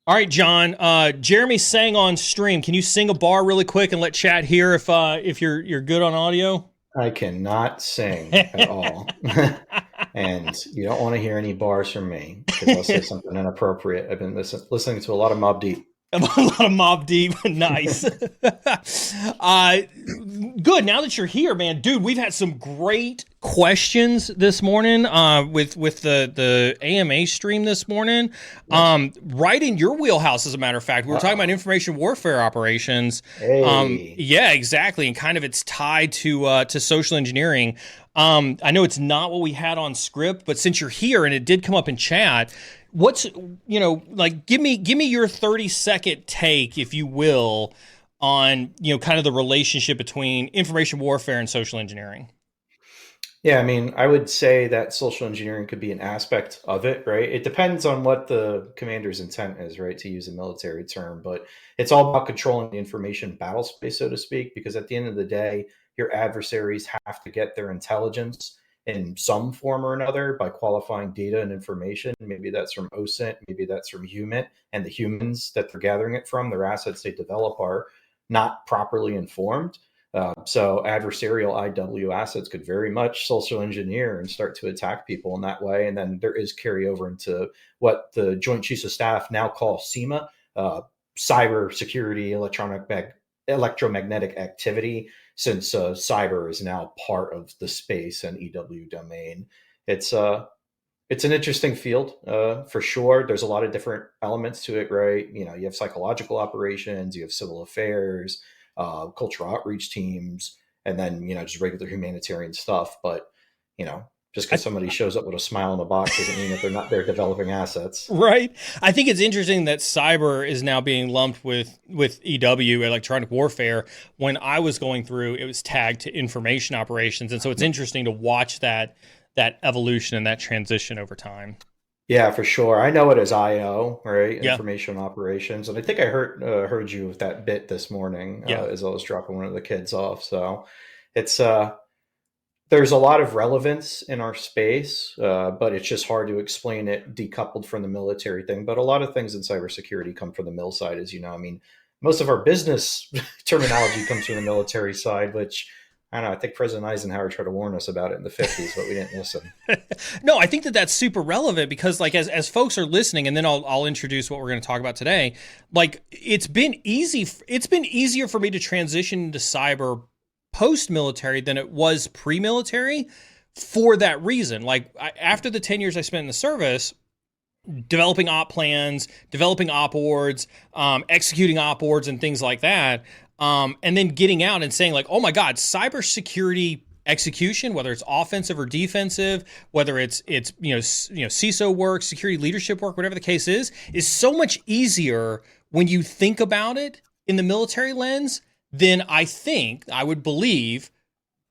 All right, John. Jeremy sang on stream. Can you sing a bar really quick and let chat hear if you're good on audio? I cannot sing at all. And you don't want to hear any bars from me because I'll say something inappropriate. I've been listening to a lot of Mob Deep. A lot of Mob Deep. Nice. Good. Now that you're here, man, dude, we've had some great questions this morning with the AMA stream this morning. Right in your wheelhouse, as a matter of fact. We were talking about information warfare operations. Hey. Yeah, exactly. And kind of it's tied to social engineering. I know it's not what we had on script, but since you're here and it did come up in chat, what's, like, give me your 30-second take, if you will, on, kind of the relationship between information warfare and social engineering. Yeah, I mean, I would say that social engineering could be an aspect of it, right? It depends on what the commander's intent is, right, to use a military term, but it's all about controlling the information battle space, so to speak, because at the end of the day, your adversaries have to get their intelligence in some form or another by qualifying data and information. Maybe that's from OSINT, maybe that's from HUMINT, and the humans that they're gathering it from, their assets they develop are not properly informed. So adversarial IW assets could very much social engineer and start to attack people in that way. And then there is carryover into what the Joint Chiefs of Staff now call SIEMA, cyber security, electromagnetic activity, since cyber is now part of the space and EW domain. It's an interesting field for sure. There's a lot of different elements to it, right? You have psychological operations, you have civil affairs, cultural outreach teams, and then just regular humanitarian stuff. But just because somebody shows up with a smile in the box doesn't mean that they're not there developing assets. Right. I think it's interesting that cyber is now being lumped with EW, electronic warfare. When I was going through, it was tagged to information operations, and so it's interesting to watch that evolution and that transition over time. Yeah, for sure. I know it as IO, right? Yeah. Information operations, and I think I heard you with that bit this morning Yeah. as I was dropping one of the kids off. So it's there's a lot of relevance in our space, but it's just hard to explain it decoupled from the military thing. But a lot of things in cybersecurity come from the mil side, as you know. I mean, most of our business terminology comes from the military side, which I don't know. I think President Eisenhower tried to warn us about it in the 50s, but we didn't listen. No, I think that's super relevant because, like, as folks are listening, and then I'll introduce what we're going to talk about today. Like, it's been easier for me to transition into cyber post-military than it was pre-military for that reason. Like, after the 10 years I spent in the service, developing op plans, developing op orgs, executing op orgs and things like that, and then getting out and saying, like, oh my God, cybersecurity execution, whether it's offensive or defensive, whether it's CISO work, security leadership work, whatever the case is so much easier when you think about it in the military lens than I would believe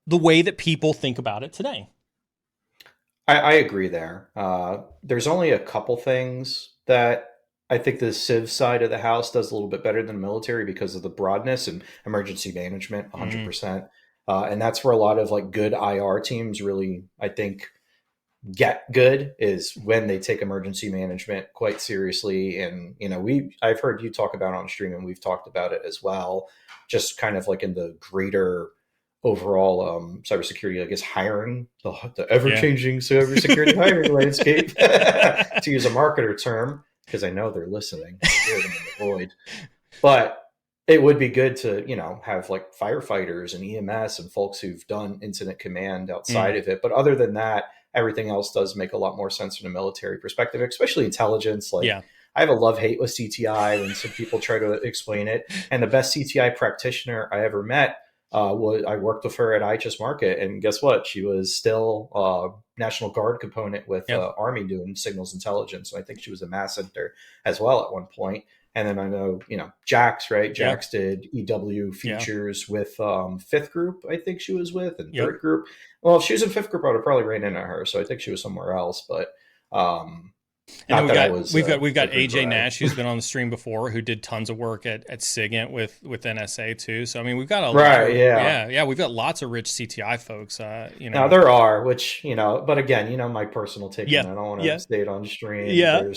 the way that people think about it today. I agree there. There's only a couple things that I think the civ side of the house does a little bit better than the military because of the broadness and emergency management, 100%. And that's where a lot of like good IR teams really, I think, get good is when they take emergency management quite seriously. And, I've heard you talk about it on stream and we've talked about it as well, just kind of like in the greater overall cybersecurity, I guess, hiring, the ever-changing cybersecurity hiring landscape, to use a marketer term, because I know they're listening. I hear them in the void. But it would be good to, have like firefighters and EMS and folks who've done incident command outside of it. But other than that, everything else does make a lot more sense from a military perspective, especially intelligence. Like, I have a love-hate with CTI when some people try to explain it. And the best CTI practitioner I ever met, I worked with her at IHS Market, and guess what? She was still National Guard component with Army doing signals intelligence. And I think she was a mass center as well at one point. And then I know, Jax, right? Jax did EW features with fifth group, I think she was with, and third group. Well, if she was in fifth group, I would have probably ran into her. So I think she was somewhere else. But and we've got AJ Nash, who's been on the stream before, who did tons of work at SIGINT with NSA too. So I mean, we've got we've got lots of rich CTI folks. Now there are, which but again, my personal take. I don't want to say it on stream.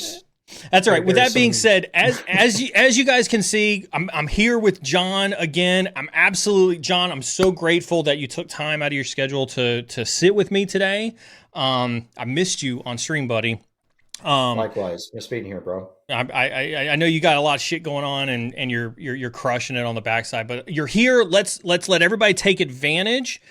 That's all right. With There's that being some. said, as you guys can see, I'm here with John again. I'm absolutely John. I'm so grateful that you took time out of your schedule to sit with me today. I missed you on stream, buddy. Um, Likewise, miss being here, bro. I know you got a lot of shit going on, and you're crushing it on the backside, but you're here. Let's let everybody take advantage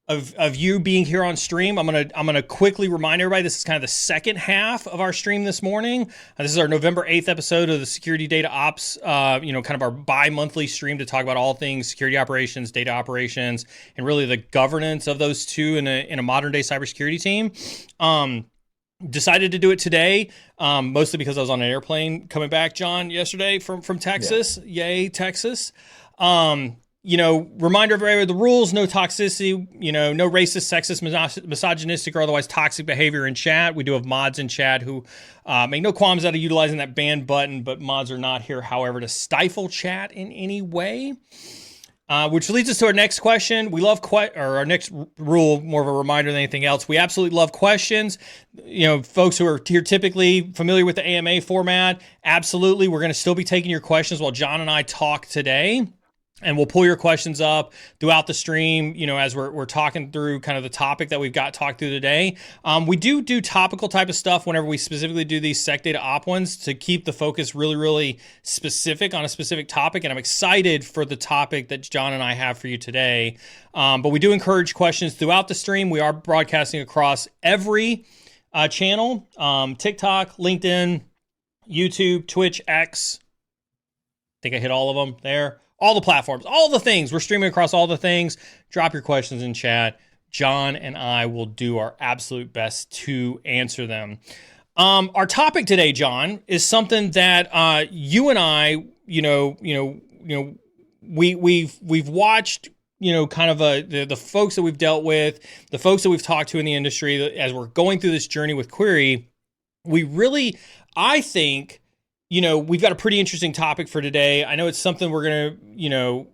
of you being here on stream. I'm gonna quickly remind everybody this is kind of the second half of our stream this morning. This is our November 8th episode of the Security Data Ops, kind of our bi-monthly stream to talk about all things security operations, data operations, and really the governance of those two in a modern day cybersecurity team. Decided to do it today, mostly because I was on an airplane coming back, John, yesterday from Texas. Yeah. Yay, Texas. Reminder everybody of the rules: no toxicity, no racist, sexist, misogynistic, or otherwise toxic behavior in chat. We do have mods in chat who make no qualms out of utilizing that ban button, but mods are not here, however, to stifle chat in any way. Which leads us to our next question. We love our next rule, more of a reminder than anything else. We absolutely love questions. Folks who are here typically familiar with the AMA format, absolutely. We're going to still be taking your questions while John and I talk today. And we'll pull your questions up throughout the stream, as we're talking through kind of the topic that we've got talked through today. We do topical type of stuff whenever we specifically do these sec data op ones to keep the focus really, really specific on a specific topic. And I'm excited for the topic that John and I have for you today. But we do encourage questions throughout the stream. We are broadcasting across every channel, TikTok, LinkedIn, YouTube, Twitch, X. I think I hit all of them there. All the platforms, all the things. We're streaming across all the things. Drop your questions in chat. John and I will do our absolute best to answer them. Our topic today, John, is something that you and I, we've watched, kind of the folks that we've dealt with, the folks that we've talked to in the industry as we're going through this journey with Query. I think, we've got a pretty interesting topic for today. I know it's something we're going to,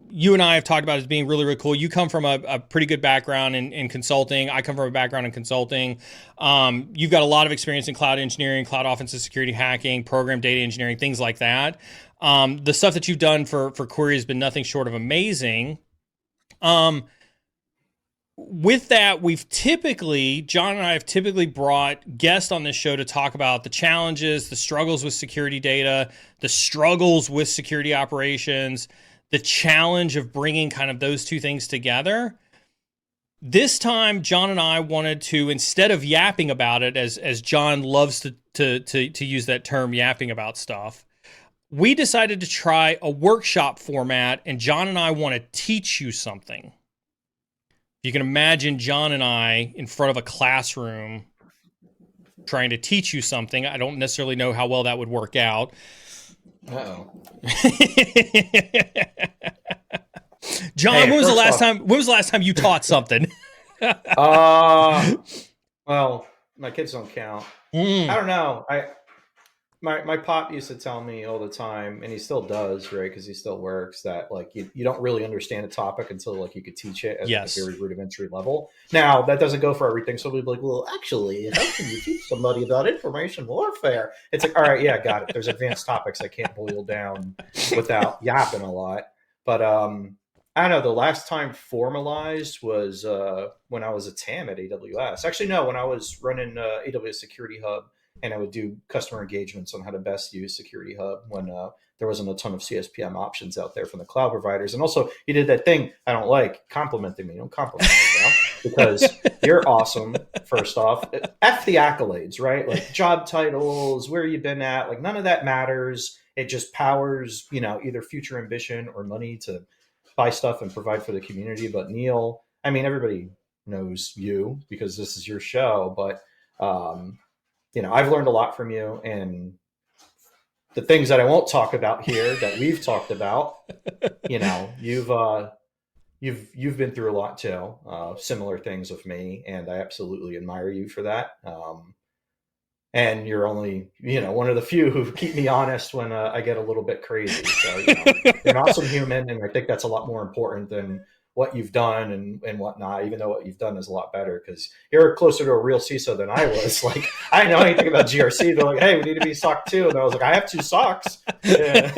you and I have talked about as being really, really cool. You come from a pretty good background in consulting. I come from a background in consulting. You've got a lot of experience in cloud engineering, cloud offensive security hacking, program data engineering, things like that. The stuff that you've done for Query has been nothing short of amazing. With that, John and I have typically brought guests on this show to talk about the challenges, the struggles with security data, the struggles with security operations, the challenge of bringing kind of those two things together. This time, John and I wanted to, instead of yapping about it, as John loves to use that term, yapping about stuff, we decided to try a workshop format, and John and I want to teach you something. You can imagine John and I in front of a classroom trying to teach you something. I don't necessarily know how well that would work out. Uh-oh. John, Hey, when was the last time you taught something? Well, my kids don't count. I don't know. My pop used to tell me all the time, and he still does, right? Because he still works, that like you don't really understand a topic until like you could teach it at a very rudimentary level. Now that doesn't go for everything. So we'd be like, well, actually, how can you teach somebody about information warfare? It's like, all right, yeah, got it. There's advanced topics I can't boil down without yapping a lot. But I don't know. The last time formalized was when I was a TAM at AWS. Actually, no, when I was running AWS Security Hub. And I would do customer engagements on how to best use Security Hub when there wasn't a ton of CSPM options out there from the cloud providers. And also, you did that thing I don't like, complimenting me. Don't compliment me now because you're awesome, first off. F the accolades, right? Like job titles, where you've been at, like none of that matters. It just powers, either future ambition or money to buy stuff and provide for the community. But Neal, I mean, everybody knows you because this is your show, but I've learned a lot from you, and the things that I won't talk about here that we've talked about, you've been through a lot too, similar things with me, and I absolutely admire you for that. And you're only, one of the few who keep me honest when I get a little bit crazy. So, you're an awesome human, and I think that's a lot more important than what you've done and whatnot, even though what you've done is a lot better because you're closer to a real CISO than I was. Like, I didn't know anything about GRC. They're like, hey, we need to be SOC 2. And I was like, I have 2 SOCs. Yeah.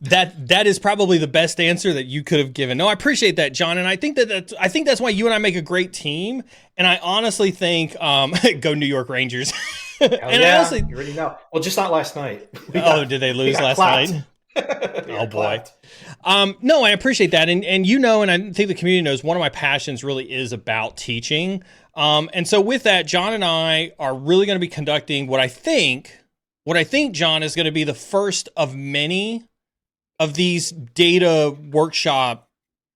That is probably the best answer that you could have given. No, I appreciate that, John, and I think that's why you and I make a great team. And I honestly think, go New York Rangers. Hell And yeah, I honestly, you already know. Well, just not last night. did they lose last clapped. night? Oh boy. Clapped. No, I appreciate that, and you know, and I think the community knows one of my passions really is about teaching. And so with that, John and I are really going to be conducting what I think, John, is going to be the first of many of these data workshop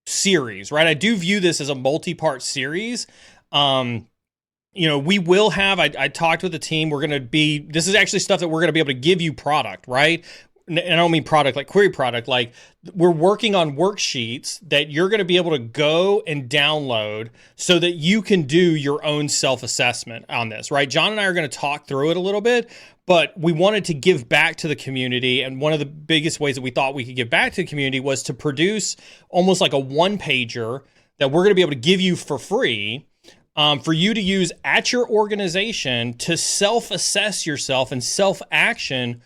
series, right? I do view this as a multi-part series. We will have, I talked with the team, this is actually stuff that we're going to be able to give you product, right? And I don't mean product like query product, like we're working on worksheets that you're going to be able to go and download so that you can do your own self-assessment on this, right? John and I are going to talk through it a little bit, but we wanted to give back to the community. And one of the biggest ways that we thought we could give back to the community was to produce almost like a one-pager that we're going to be able to give you for free for you to use at your organization to self-assess yourself and self-action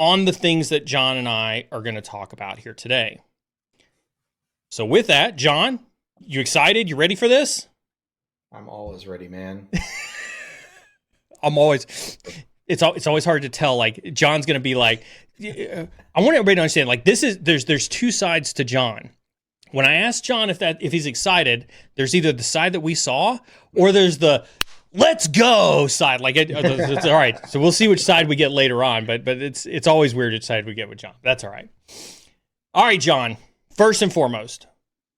on the things that John and I are going to talk about here today. So with that, John, you excited? You ready for this? I'm always ready, man. It's always hard to tell. Like, John's going to be like, I want everybody to understand, like, there's 2 sides to John. When I asked John if he's excited, there's either the side that we saw or there's the let's go side. Like, it's all right. So we'll see which side we get later on, but it's always weird which side we get with John. That's all right. All right, John, first and foremost,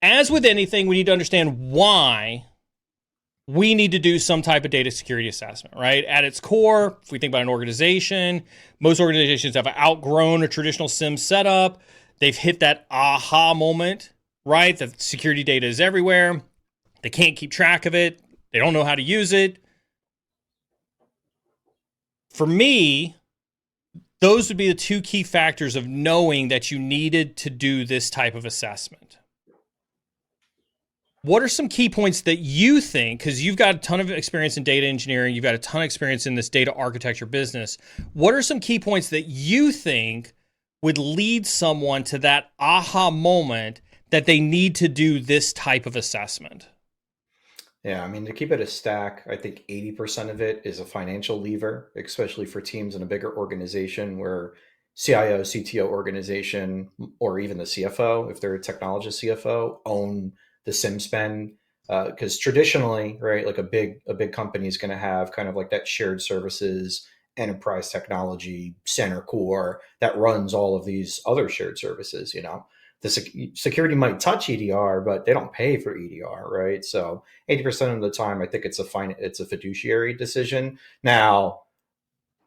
as with anything, we need to understand why we need to do some type of data security assessment, right? At its core, if we think about an organization, most organizations have outgrown a traditional SIEM setup. They've hit that aha moment, right? That security data is everywhere. They can't keep track of it. They don't know how to use it. For me, those would be the 2 key factors of knowing that you needed to do this type of assessment. What are some key points that you think, because you've got a ton of experience in data engineering, you've got a ton of experience in this data architecture business, what are some key points that you think would lead someone to that aha moment that they need to do this type of assessment? Yeah, I mean, to keep it a stack, I think 80% of it is a financial lever, especially for teams in a bigger organization where CIO, CTO organization, or even the CFO, if they're a technologist CFO, own the SIM spend. Because traditionally, right, like a big company is going to have kind of like that shared services, enterprise technology center core that runs all of these other shared services, the security might touch EDR, but they don't pay for EDR, right? So 80% of the time, I think it's a fiduciary decision. Now,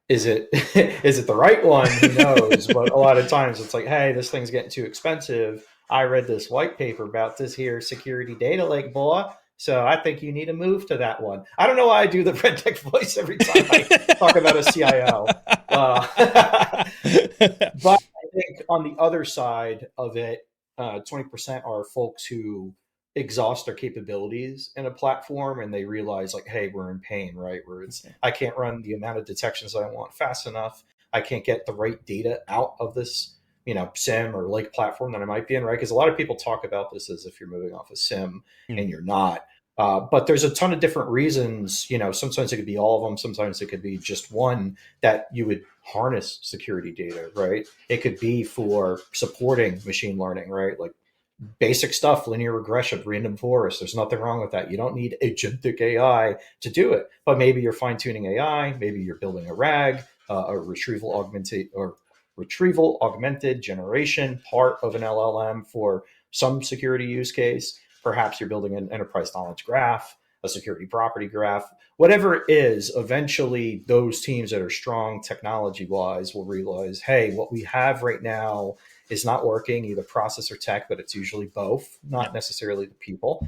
is it is it the right one? Who knows? But a lot of times, it's like, hey, this thing's getting too expensive. I read this white paper about this here security data lake, boy. So I think you need to move to that one. I don't know why I do the red tech voice every time I talk about a CIO. But I think on the other side of it, 20% are folks who exhaust their capabilities in a platform and they realize like, hey, we're in pain, right? I can't run the amount of detections that I want fast enough. I can't get the right data out of this, SIM or lake platform that I might be in, right? Because a lot of people talk about this as if you're moving off a SIM and you're not. But there's a ton of different reasons, sometimes it could be all of them. Sometimes it could be just one that you would harness security data, right? It could be for supporting machine learning, right? Like basic stuff, linear regression, random forest. There's nothing wrong with that. You don't need agentic AI to do it, but maybe you're fine tuning AI. Maybe you're building a RAG, a retrieval augmented generation part of an LLM for some security use case. Perhaps you're building an enterprise knowledge graph, a security property graph, whatever it is. Eventually, those teams that are strong technology wise will realize, hey, what we have right now is not working, either process or tech, but it's usually both, not necessarily the people.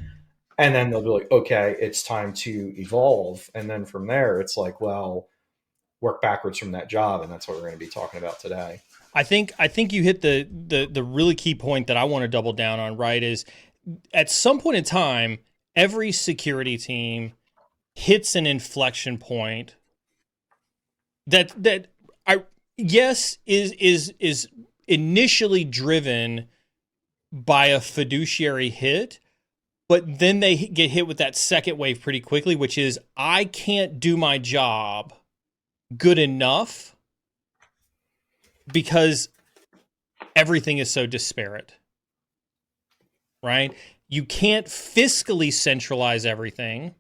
And then they'll be like, okay, it's time to evolve. And then from there, it's like, well, work backwards from that job. And that's what we're going to be talking about today. I think you hit the really key point that I want to double down on, right? Is at some point in time, every security team hits an inflection point that I yes is initially driven by a fiduciary hit, but then they get hit with that second wave pretty quickly, which is I can't do my job good enough because everything is so disparate, right? You can't fiscally centralize everything.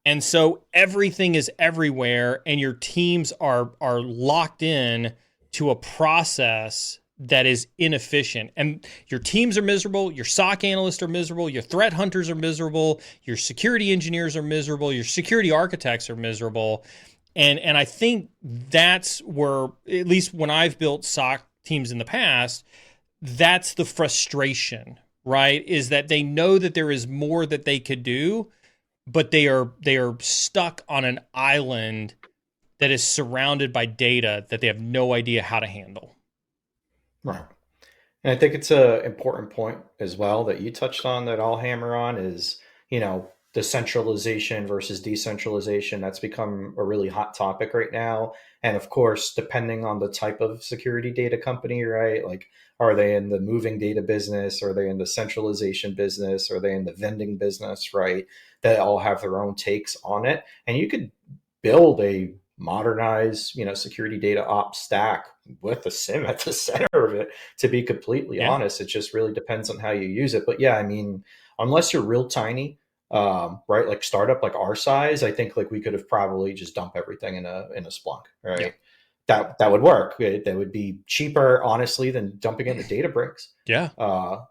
And so everything is everywhere and your teams are locked in to a process that is inefficient. And your teams are miserable, your SOC analysts are miserable, your threat hunters are miserable, your security engineers are miserable, your security architects are miserable. And I think that's where, at least when I've built SOC teams in the past, that's the frustration, right? Is that they know that there is more that they could do, but they are stuck on an island that is surrounded by data that they have no idea how to handle. Right. And I think it's a important point as well that you touched on that I'll hammer on is, the centralization versus decentralization. That's become a really hot topic right now. And of course, depending on the type of security data company, right? Like, are they in the moving data business? Are they in the centralization business? Are they in the vending business, right? They all have their own takes on it. And you could build a modernized, security data ops stack with a SIM at the center of it. To be completely Yeah. honest, it just really depends on how you use it. But yeah, I mean, unless you're real tiny, right, like startup like our size, I think like we could have probably just dumped everything in a Splunk, Yeah. right? That would work. That would be cheaper, honestly, than dumping it into Databricks. Yeah. Uh,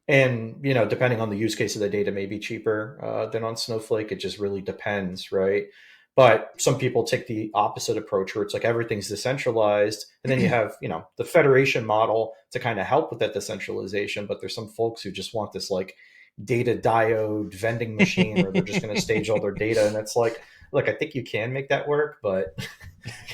and depending on the use case of the data, may be cheaper than on Snowflake. It just really depends, right? But some people take the opposite approach where it's like everything's decentralized, and then you have the federation model to kind of help with that decentralization. But there's some folks who just want this like data diode vending machine where they're just going to stage all their data, and it's like, look, I think you can make that work, but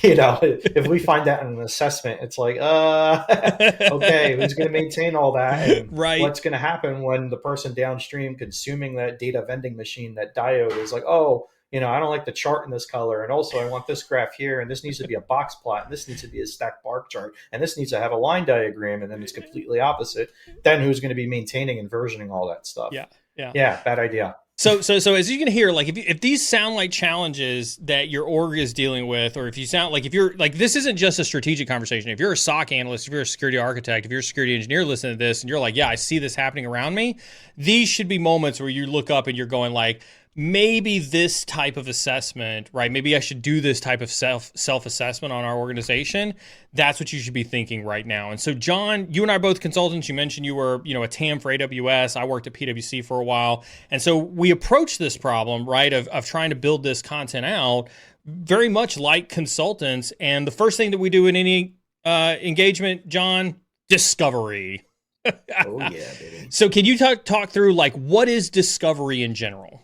if we find that in an assessment, it's like, okay, who's going to maintain all that? And Right. what's going to happen when the person downstream consuming that data vending machine, that diode, is like, oh, I don't like the chart in this color. And also I want this graph here. And this needs to be a box plot. And this needs to be a stacked bar chart. And this needs to have a line diagram. And then it's completely opposite. Then who's going to be maintaining and versioning all that stuff? Yeah. Yeah. Yeah, bad idea. So as you can hear, like if these sound like challenges that your org is dealing with, or if you sound like, if you're like, this isn't just a strategic conversation. If you're a SOC analyst, if you're a security architect, if you're a security engineer listening to this and you're like, yeah, I see this happening around me. These should be moments where you look up and you're going like, maybe this type of assessment, right? Maybe I should do this type of self-assessment on our organization. That's what you should be thinking right now. And so, John, you and I are both consultants. You mentioned you were, a TAM for AWS. I worked at PwC for a while. And so we approached this problem, right, of trying to build this content out very much like consultants. And the first thing that we do in any engagement, John, discovery. Oh, yeah, baby. So can you talk through, like, what is discovery in general?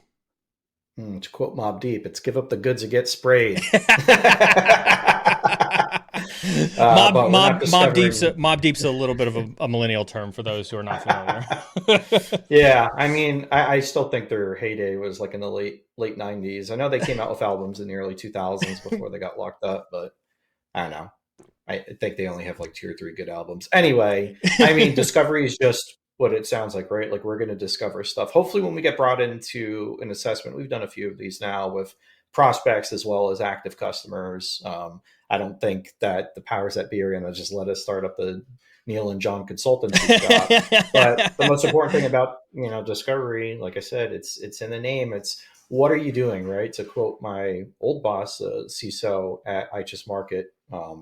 To quote Mobb Deep, it's give up the goods and get sprayed. Mobb Deep's a little bit of a millennial term for those who are not familiar. Yeah, I mean, I still think their heyday was like in the late 90s. I know they came out with albums in the early 2000s before they got locked up, but I don't know. I think they only have like 2 or 3 good albums. Anyway, I mean, discovery is just what it sounds like, right? Like we're going to discover stuff. Hopefully when we get brought into an assessment, we've done a few of these now with prospects as well as active customers. I don't think that the powers that be are going to just let us start up the Neal and John consultancy shop. But the most important thing about, discovery, like I said, it's in the name. It's what are you doing, right? To quote my old boss, CISO at IHS Market,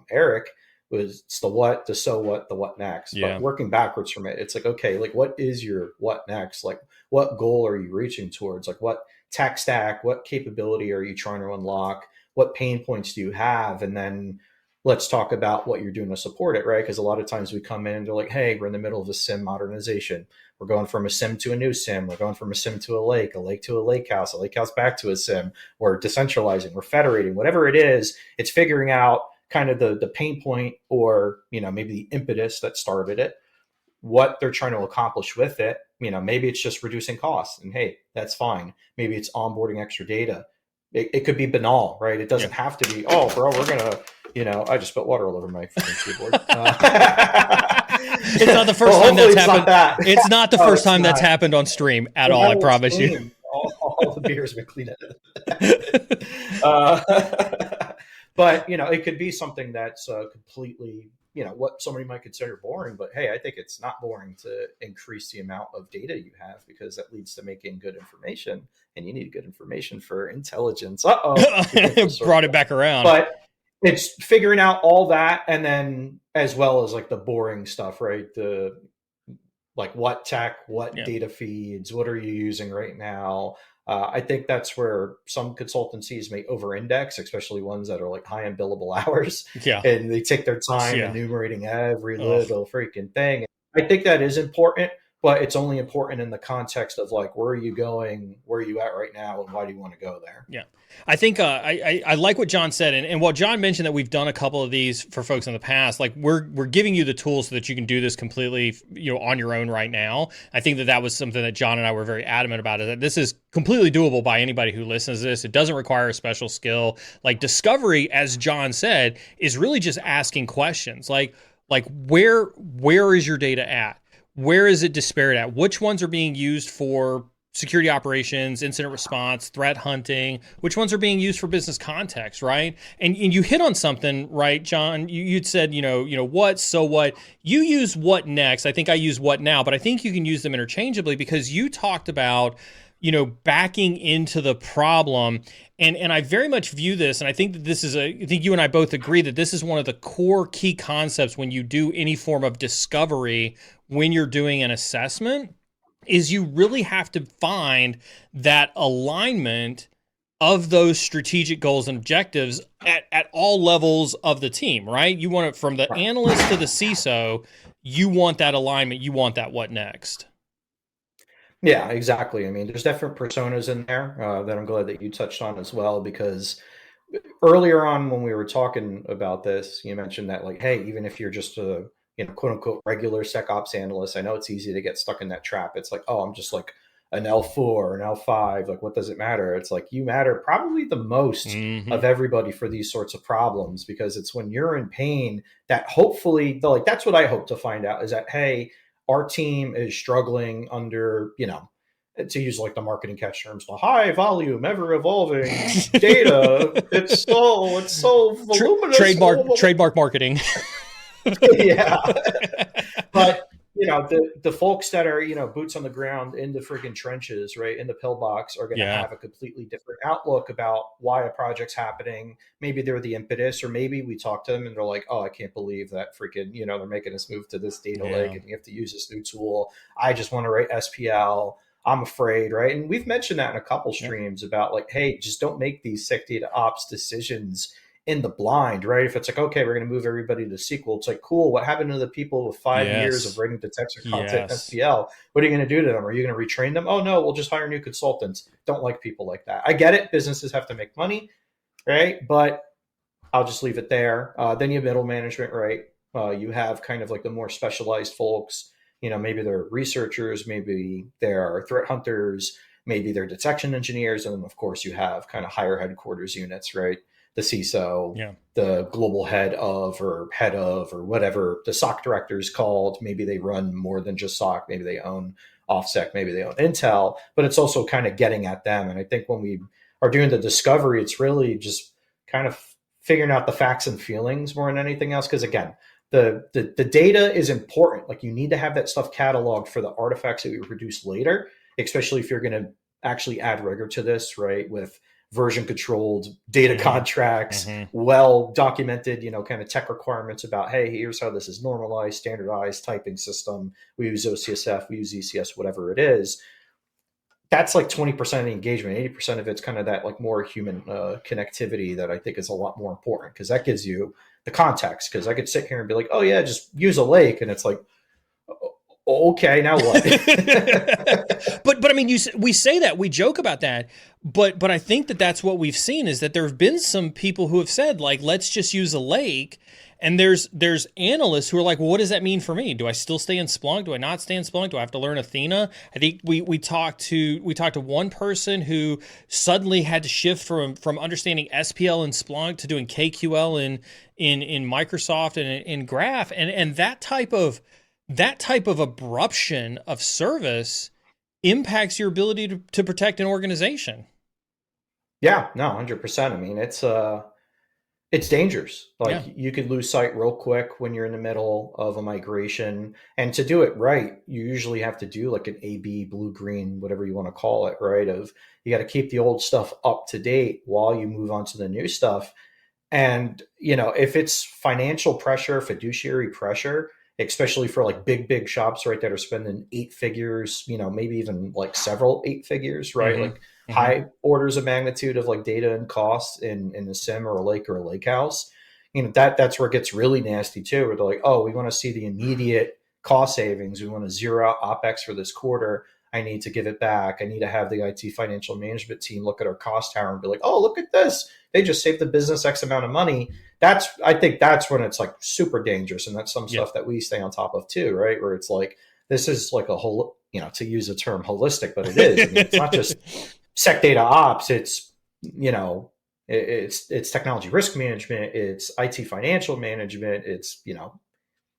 Eric, it's the what, the so what, the what next. Yeah. But working backwards from it, it's like, okay, like what is your what next? Like what goal are you reaching towards? Like what tech stack, what capability are you trying to unlock? What pain points do you have? And then let's talk about what you're doing to support it, right? Because a lot of times we come in and they're like, hey, we're in the middle of a SIM modernization. We're going from a SIM to a new SIM. We're going from a SIM to a lake to a lake house back to a SIM. We're decentralizing, we're federating, whatever it is, it's figuring out kind of the pain point, or maybe the impetus that started it, what they're trying to accomplish with it. Maybe it's just reducing costs, and hey, that's fine. Maybe it's onboarding extra data. It could be banal, right? It doesn't have to be, oh, bro, we're gonna, I just spilled water all over my keyboard. It's not the first time that's happened. It's not the first time that's not. happened on stream at all. I promise you. All the beers have been cleaned out. But it could be something that's completely, what somebody might consider boring. But hey, I think it's not boring to increase the amount of data you have, because that leads to making good information, and you need good information for intelligence. Brought it back around. But it's figuring out all that, and then as well as like the boring stuff, right? The like what tech, what data feeds, what are you using right now? I think that's where some consultancies may over-index, especially ones that are like high in billable hours. Yeah. And they take their time enumerating every little freaking thing. I think that is important, but it's only important in the context of like, where are you going? Where are you at right now? And why do you want to go there? Yeah. I think I like what John said. And while John mentioned that we've done a couple of these for folks in the past, like we're giving you the tools so that you can do this completely, on your own right now. I think that was something that John and I were very adamant about, is that this is completely doable by anybody who listens to this. It doesn't require a special skill. Like discovery, as John said, is really just asking questions. Like where is your data at? Where is it disparate at? Which ones are being used for security operations, incident response, threat hunting? Which ones are being used for business context, right? And you hit on something, right, John? You'd said, what, so what? You use what next. I think I use what now, but I think you can use them interchangeably, because you talked about, backing into the problem. And I very much view this, and I think that I think you and I both agree that this is one of the core key concepts when you do any form of discovery, when you're doing an assessment, is you really have to find that alignment of those strategic goals and objectives at all levels of the team, right? You want it from the analyst to the CISO. You want that alignment. You want that what next. Yeah, exactly. I mean, there's different personas in there that I'm glad that you touched on as well, because earlier on when we were talking about this, you mentioned that like, hey, even if you're just a quote unquote regular SecOps analyst, I know it's easy to get stuck in that trap. It's like, oh, I'm just like an L4 or an L5. Like, what does it matter? It's like, you matter probably the most of everybody for these sorts of problems, because it's when you're in pain that hopefully, that's what I hope to find out, is that, hey, our team is struggling under, to use like the marketing catch terms, the high volume, ever evolving data. It's so voluminous. Trademark marketing. Yeah. But the folks that are boots on the ground in the freaking trenches, right, in the pillbox, are going to have a completely different outlook about why a project's happening. Maybe they're the impetus, or maybe we talk to them and they're like, oh, I can't believe that freaking they're making us move to this data lake and you have to use this new tool. I just want to write SPL. I'm afraid, right? And we've mentioned that in a couple streams about like, hey, just don't make these sec data ops decisions in the blind, right? If it's like, okay, we're going to move everybody to SQL, it's like, cool, what happened to the people with 5 years of writing detection content SPL? What are you going to do to them? Are you going to retrain them? Oh no, we'll just hire new consultants. Don't like people like that. I get it. Businesses have to make money, right? But I'll just leave it there. Then you have middle management, right? You have kind of like the more specialized folks, maybe they're researchers, maybe they're threat hunters, maybe they're detection engineers. And then of course you have kind of higher headquarters units, right? The CISO, the global head of or whatever the SOC director is called. Maybe they run more than just SOC. Maybe they own OffSec. Maybe they own Intel. But it's also kind of getting at them. And I think when we are doing the discovery, it's really just kind of figuring out the facts and feelings more than anything else. Because again, the data is important. Like you need to have that stuff cataloged for the artifacts that we produce later, especially if you're going to actually add rigor to this, right? With version controlled data contracts, well documented, kind of tech requirements about, hey, here's how this is normalized, standardized typing system. We use OCSF, we use ECS, whatever it is. That's like 20% of the engagement. 80% of it's kind of that like more human connectivity that I think is a lot more important, because that gives you the context. Because I could sit here and be like, oh yeah, just use a lake. And it's like, Okay, now what? But I mean, we say that, we joke about that, but I think that that's what we've seen, is that there have been some people who have said, like, let's just use a lake. And there's analysts who are like, well, what does that mean for me? Do I still stay in Splunk? Do I not stay in Splunk? Do I have to learn Athena? I think we talked to one person who suddenly had to shift from understanding SPL in Splunk to doing KQL in Microsoft and in Graph, and that type of abruption of service impacts your ability to protect an organization. Yeah, no, 100%. I mean, it's dangerous. Like Yeah. you could lose sight real quick when you're in the middle of a migration. And to do it right, you usually have to do like an AB, blue, green, whatever you want to call it, right? Of you got to keep the old stuff up to date while you move on to the new stuff. And, if it's financial pressure, fiduciary pressure, especially for like big shops, right, that are spending eight figures, maybe even like several eight figures, right? Mm-hmm. Like Mm-hmm. high orders of magnitude of like data and costs in a sim or a lake house, that's where it gets really nasty too, where they're like, oh, we want to see the immediate cost savings. We want to zero out OpEx for this quarter. I need to give it back. I need to have the IT financial management team look at our cost tower and be like, oh, look at this. They just saved the business X amount of money. I think that's when it's like super dangerous. And that's some Yeah. stuff that we stay on top of too, right? Where it's like, this is like a whole, to use the term holistic, but it is. I mean, it's not just sec data ops. It's, it's technology risk management. It's IT financial management. It's,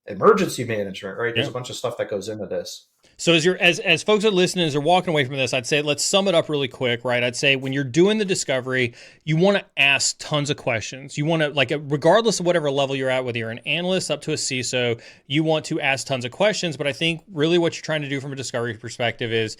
emergency management, right? There's Yeah. a bunch of stuff that goes into this. So as folks are listening, as they're walking away from this, I'd say let's sum it up really quick, right? I'd say when you're doing the discovery, you want to ask tons of questions. You want to, like, regardless of whatever level you're at, whether you're an analyst up to a CISO, you want to ask tons of questions. But I think really what you're trying to do from a discovery perspective is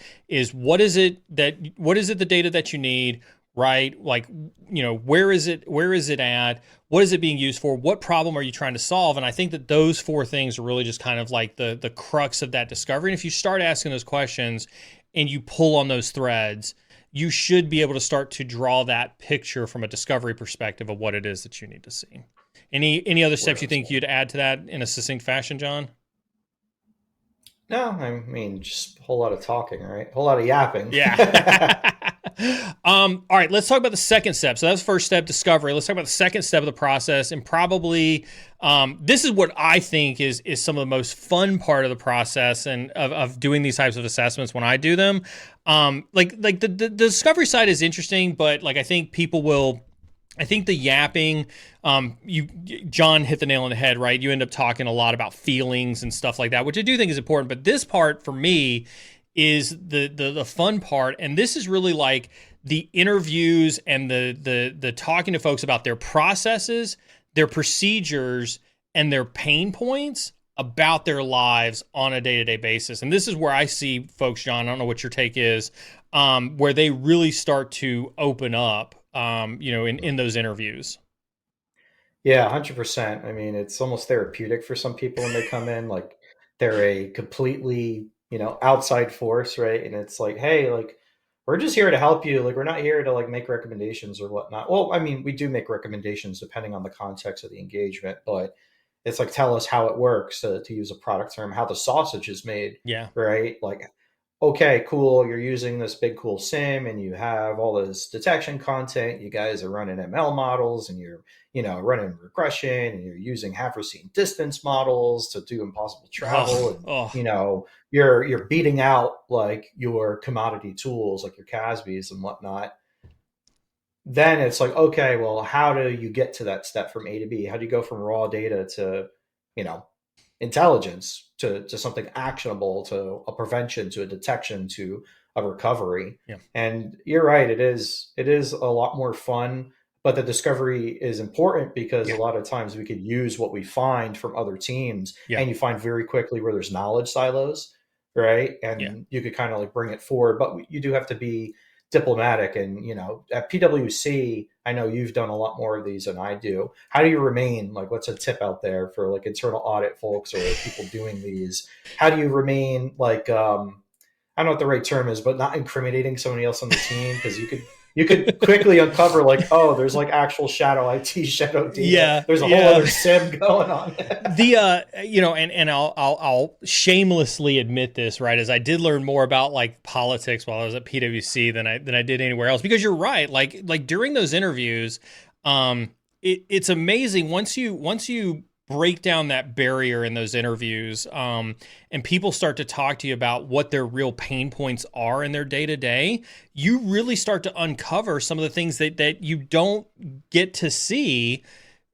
what is it the data that you need, right? Like, where is it at? What is it being used for? What problem are you trying to solve? And I think that those four things are really just kind of like the crux of that discovery. And if you start asking those questions and you pull on those threads, you should be able to start to draw that picture from a discovery perspective of what it is that you need to see. Any other steps you think you'd add to that in a succinct fashion, John? No, I mean, just a whole lot of talking, right? A whole lot of yapping. Yeah. All right, let's talk about the second step. So that's first step, discovery. Let's talk about the second step of the process, and probably this is what I think is some of the most fun part of the process and of doing these types of assessments when I do them. Like the discovery side is interesting, but like I think the yapping, John hit the nail on the head, right? You end up talking a lot about feelings and stuff like that, which I do think is important. But this part for me is the fun part, and this is really like the interviews and the talking to folks about their processes, their procedures, and their pain points about their lives on a day-to-day basis. And this is where I see folks, John, I don't know what your take is, where they really start to open up, in those interviews. Yeah, 100%. I mean, it's almost therapeutic for some people when they come in. Like they're a completely, outside force, right? And it's like, hey, like we're just here to help you. Like we're not here to like make recommendations or whatnot. Well, I mean, we do make recommendations depending on the context of the engagement, but it's like tell us how it works, to use a product term, how the sausage is made, Yeah. right? Like okay, cool, you're using this big cool sim and you have all this detection content. You guys are running ML models and you're, running regression and you're using Haversine distance models to do impossible travel. Oh, And, oh, you're beating out like your commodity tools, like your Casbys and whatnot. Then it's like, okay, well, how do you get to that step from A to B? How do you go from raw data to, you know, intelligence to something actionable, to a prevention, to a detection, to a recovery? yeah, And you're right, it is a lot more fun, but the discovery is important because yeah, a lot of times we could use what we find from other teams, yeah, and you find very quickly where there's knowledge silos, right? yeah, And you could kind of like bring it forward, but you do have to be diplomatic. And at PwC, I know you've done a lot more of these than I do. How do you remain, like, what's a tip out there for like internal audit folks or people doing these? How do you remain like I don't know what the right term is, but not incriminating somebody else on the team? Because you could you could quickly uncover like, oh, there's like actual shadow IT, shadow data. Yeah, There's a whole other SIM going on. And I'll shamelessly admit this, right? As I did learn more about like politics while I was at PwC than I did anywhere else, because you're right. Like during those interviews, it's amazing once you break down that barrier in those interviews, and people start to talk to you about what their real pain points are in their day to day, you really start to uncover some of the things that you don't get to see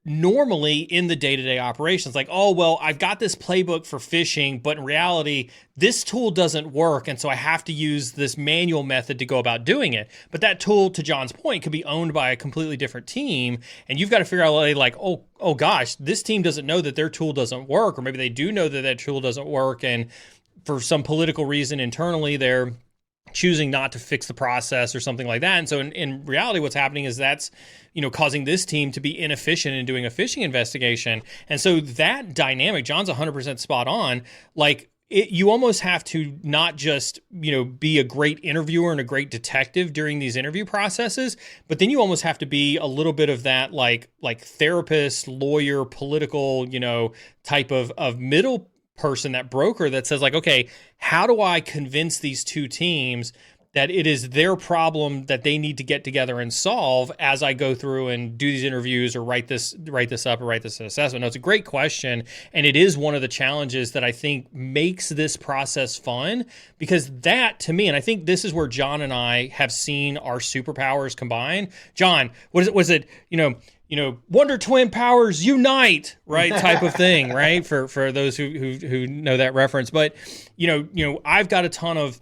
normally in the day-to-day operations. Like, oh, well, I've got this playbook for phishing, but in reality, this tool doesn't work. And so I have to use this manual method to go about doing it. But that tool, to John's point, could be owned by a completely different team. And you've got to figure out like, oh gosh, this team doesn't know that their tool doesn't work. Or maybe they do know that that tool doesn't work. And for some political reason internally, they're choosing not to fix the process or something like that. And so in reality, what's happening is that's, causing this team to be inefficient in doing a phishing investigation. And so that dynamic, John's 100% spot on. Like, you almost have to not just, be a great interviewer and a great detective during these interview processes, but then you almost have to be a little bit of that like therapist, lawyer, political, type of middle person, that broker that says like, okay, how do I convince these two teams that it is their problem that they need to get together and solve as I go through and do these interviews or write this up or write this assessment? No, it's a great question. And it is one of the challenges that I think makes this process fun, because that, to me, and I think this is where John and I have seen our superpowers combine. John, was it, Wonder Twin powers unite, right? Type of thing, right? For those who know that reference. But, I've got a ton of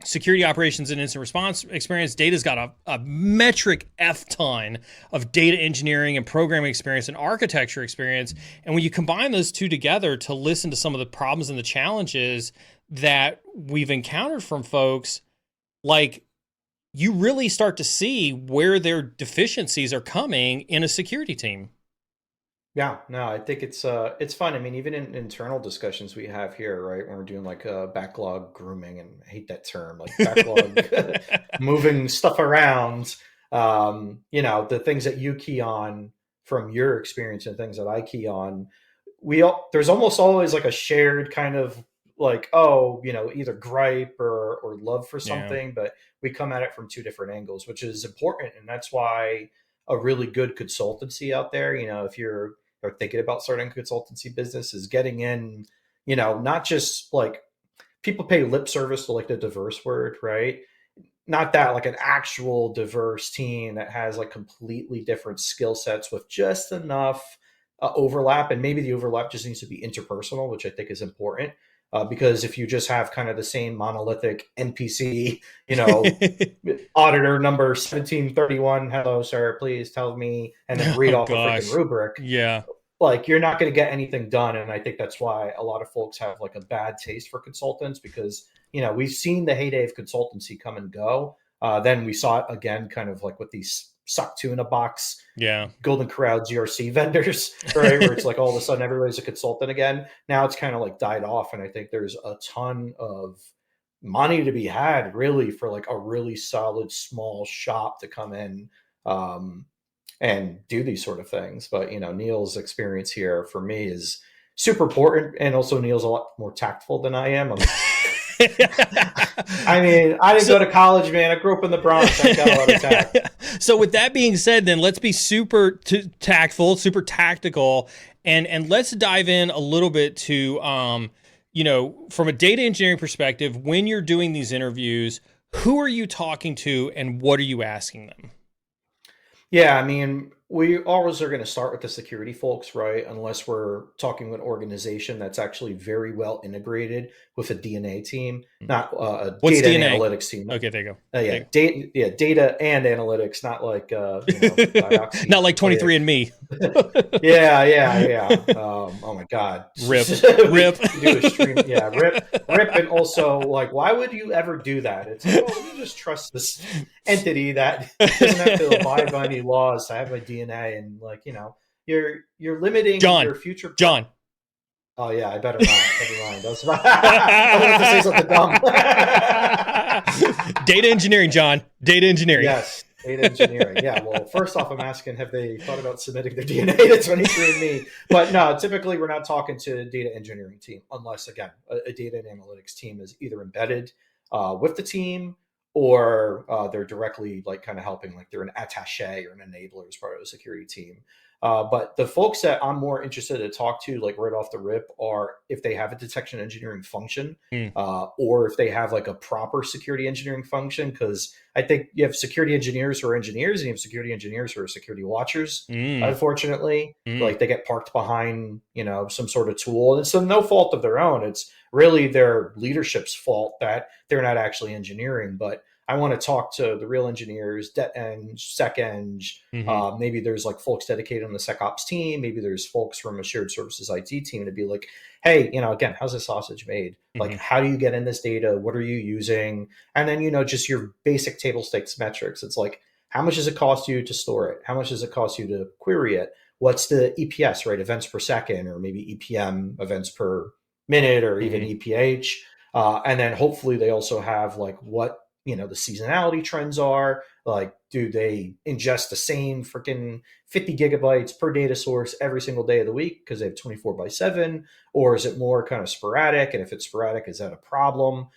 security operations and incident response experience. Data's got a metric F ton of data engineering and programming experience and architecture experience. And when you combine those two together to listen to some of the problems and the challenges that we've encountered from folks, like, you really start to see where their deficiencies are coming in a security team. Yeah, no, I think it's fun. I mean, even in internal discussions we have here, right, when we're doing like backlog grooming, and I hate that term, like backlog moving stuff around, the things that you key on from your experience and things that I key on, there's almost always like a shared kind of like, either gripe or love for something, but we come at it from two different angles, which is important. And that's why a really good consultancy out there, if you're thinking about starting a consultancy business, is getting in, not just like, people pay lip service to like the diverse word, right? Not that, like an actual diverse team that has like completely different skill sets with just enough overlap. And maybe the overlap just needs to be interpersonal, which I think is important. Because if you just have kind of the same monolithic NPC, auditor number 1731, hello, sir, please tell me, and then read off a freaking rubric. Yeah. Like, you're not going to get anything done. And I think that's why a lot of folks have like a bad taste for consultants, because, we've seen the heyday of consultancy come and go. Then we saw it again, kind of like with these suck tuna box, Golden Corral GRC vendors, right? Where it's like all of a sudden everybody's a consultant again. Now it's kind of like died off. And I think there's a ton of money to be had really for like a really solid small shop to come in and do these sort of things. But, Neal's experience here for me is super important. And also Neal's a lot more tactful than I am. I mean, I didn't go to college, man. I grew up in the Bronx. I got a lot of tact. So with that being said, then let's be super tactful, super tactical, and let's dive in a little bit to, from a data engineering perspective, when you're doing these interviews, who are you talking to and what are you asking them? Yeah, I mean, we always are going to start with the security folks, right? Unless we're talking with an organization that's actually very well integrated with a DNA team, not a What's data DNA? And analytics team. Okay, there you go. Data and analytics, not like not like 23andMe. Yeah. Oh my God. Rip. Do a stream. Yeah, rip. And also, like, why would you ever do that? It's like, let me just trust this entity that doesn't have to abide by any laws to have my DNA, and like, you're limiting your future. John. Oh yeah, I better not. Never mind. I wanted to say something dumb. Data engineering, John. Data engineering. Yes. Data engineering. Yeah. Well, first off, I'm asking, have they thought about submitting their DNA to 23andMe? But no, typically we're not talking to a data engineering team unless, again, a data and analytics team is either embedded with the team or they're directly like kind of helping, like they're an attaché or an enabler as part of the security team. But the folks that I'm more interested to talk to, like right off the rip, are if they have a detection engineering function, Mm, or if they have like a proper security engineering function. Because I think you have security engineers who are engineers, and you have security engineers who are security watchers. mm, Unfortunately, mm, like they get parked behind, some sort of tool, and it's no fault of their own. It's really their leadership's fault that they're not actually engineering. But I want to talk to the real engineers, DetEng, SecEng. mm-hmm, Maybe there's like folks dedicated on the SecOps team. Maybe there's folks from a shared services IT team to be like, hey, again, how's this sausage made? Like, mm-hmm. how do you get in this data? What are you using? And then, just your basic table stakes metrics. It's like, how much does it cost you to store it? How much does it cost you to query it? What's the EPS, right? Events per second, or maybe EPM, events per minute, or even Mm-hmm. EPH. And then hopefully they also have like what, the seasonality trends are. Like, do they ingest the same freaking 50 gigabytes per data source every single day of the week because they have 24/7? Or is it more kind of sporadic? And if it's sporadic, is that a problem?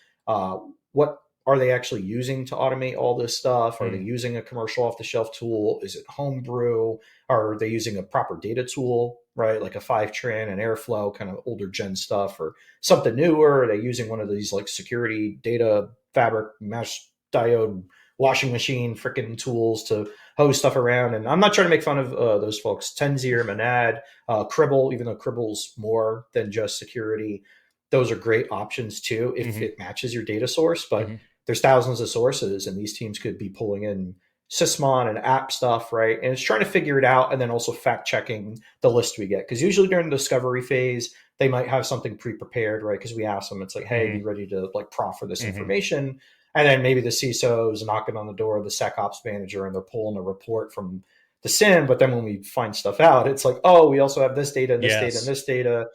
What are they actually using to automate all this stuff? Are they Mm. using a commercial off the shelf tool? Is it homebrew? Are they using a proper data tool, right? Like a Fivetran and Airflow, kind of older gen stuff, or something newer? Are they using one of these like security data fabric mesh diode washing machine freaking tools to hose stuff around? And I'm not trying to make fun of those folks. Tenzier, Monad, Cribble, even though Cribble's more than just security, those are great options too if Mm-hmm. it matches your data source. But Mm-hmm. there's thousands of sources, and these teams could be pulling in Sysmon and app stuff, right? And it's trying to figure it out and then also fact checking the list we get. Because usually during the discovery phase, they might have something pre-prepared, right? Because we ask them, it's like, hey, be Mm-hmm. ready to like proffer this Mm-hmm. information. And then maybe the CISO is knocking on the door of the SecOps manager and they're pulling a report from the SIEM. But then when we find stuff out, it's like, oh, we also have this data and this data and Yes. this data.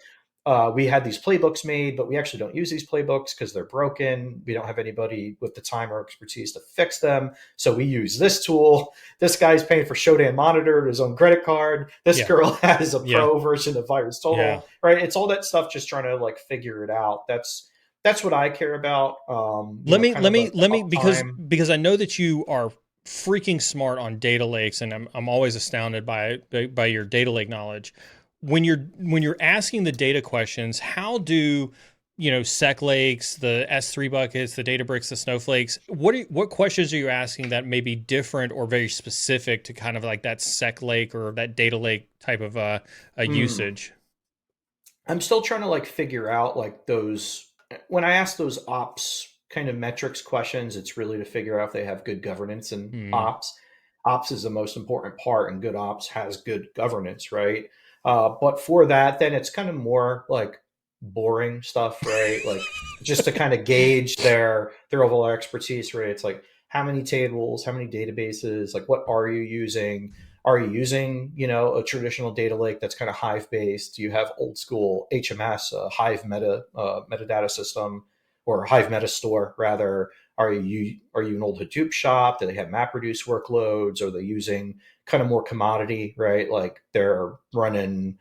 We had these playbooks made, but we actually don't use these playbooks because they're broken. We don't have anybody with the time or expertise to fix them. So we use this tool. This guy's paying for Shodan Monitor to his own credit card. This Yeah. girl has a Yeah. pro version of Virus Yeah. Total, right? It's all that stuff, just trying to like figure it out. That's what I care about. Let me Kind let of me the let me uptime. because I know that you are freaking smart on data lakes, and I'm always astounded by your data lake knowledge. When you're asking the data questions, how do sec lakes, the S3 buckets, the Databricks, the snowflakes, what questions are you asking that may be different or very specific to kind of like that sec lake or that data lake type of a Hmm. usage? I'm still trying to like figure out like those, when I ask those ops kind of metrics questions, it's really to figure out if they have good governance in Mm, ops. Ops is the most important part, and good ops has good governance, right? But for that, then it's kind of more like boring stuff, right? Like just to kind of gauge their overall expertise, right? It's like how many tables, how many databases, like what are you using? Are you using, a traditional data lake that's kind of Hive based? Do you have old school HMS, Hive metadata system, or Hive meta store rather? Are you an old Hadoop shop? Do they have MapReduce workloads? Are they using kind of more commodity, right? Like they're running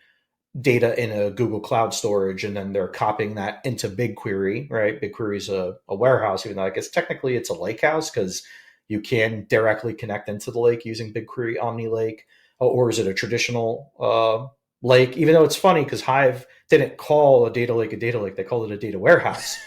data in a Google Cloud storage, and then they're copying that into BigQuery, right? BigQuery is a warehouse, even though I guess technically it's a lake house because you can directly connect into the lake using BigQuery Omni Lake. Or is it a traditional lake? Even though it's funny because Hive didn't call a data lake, they called it a data warehouse.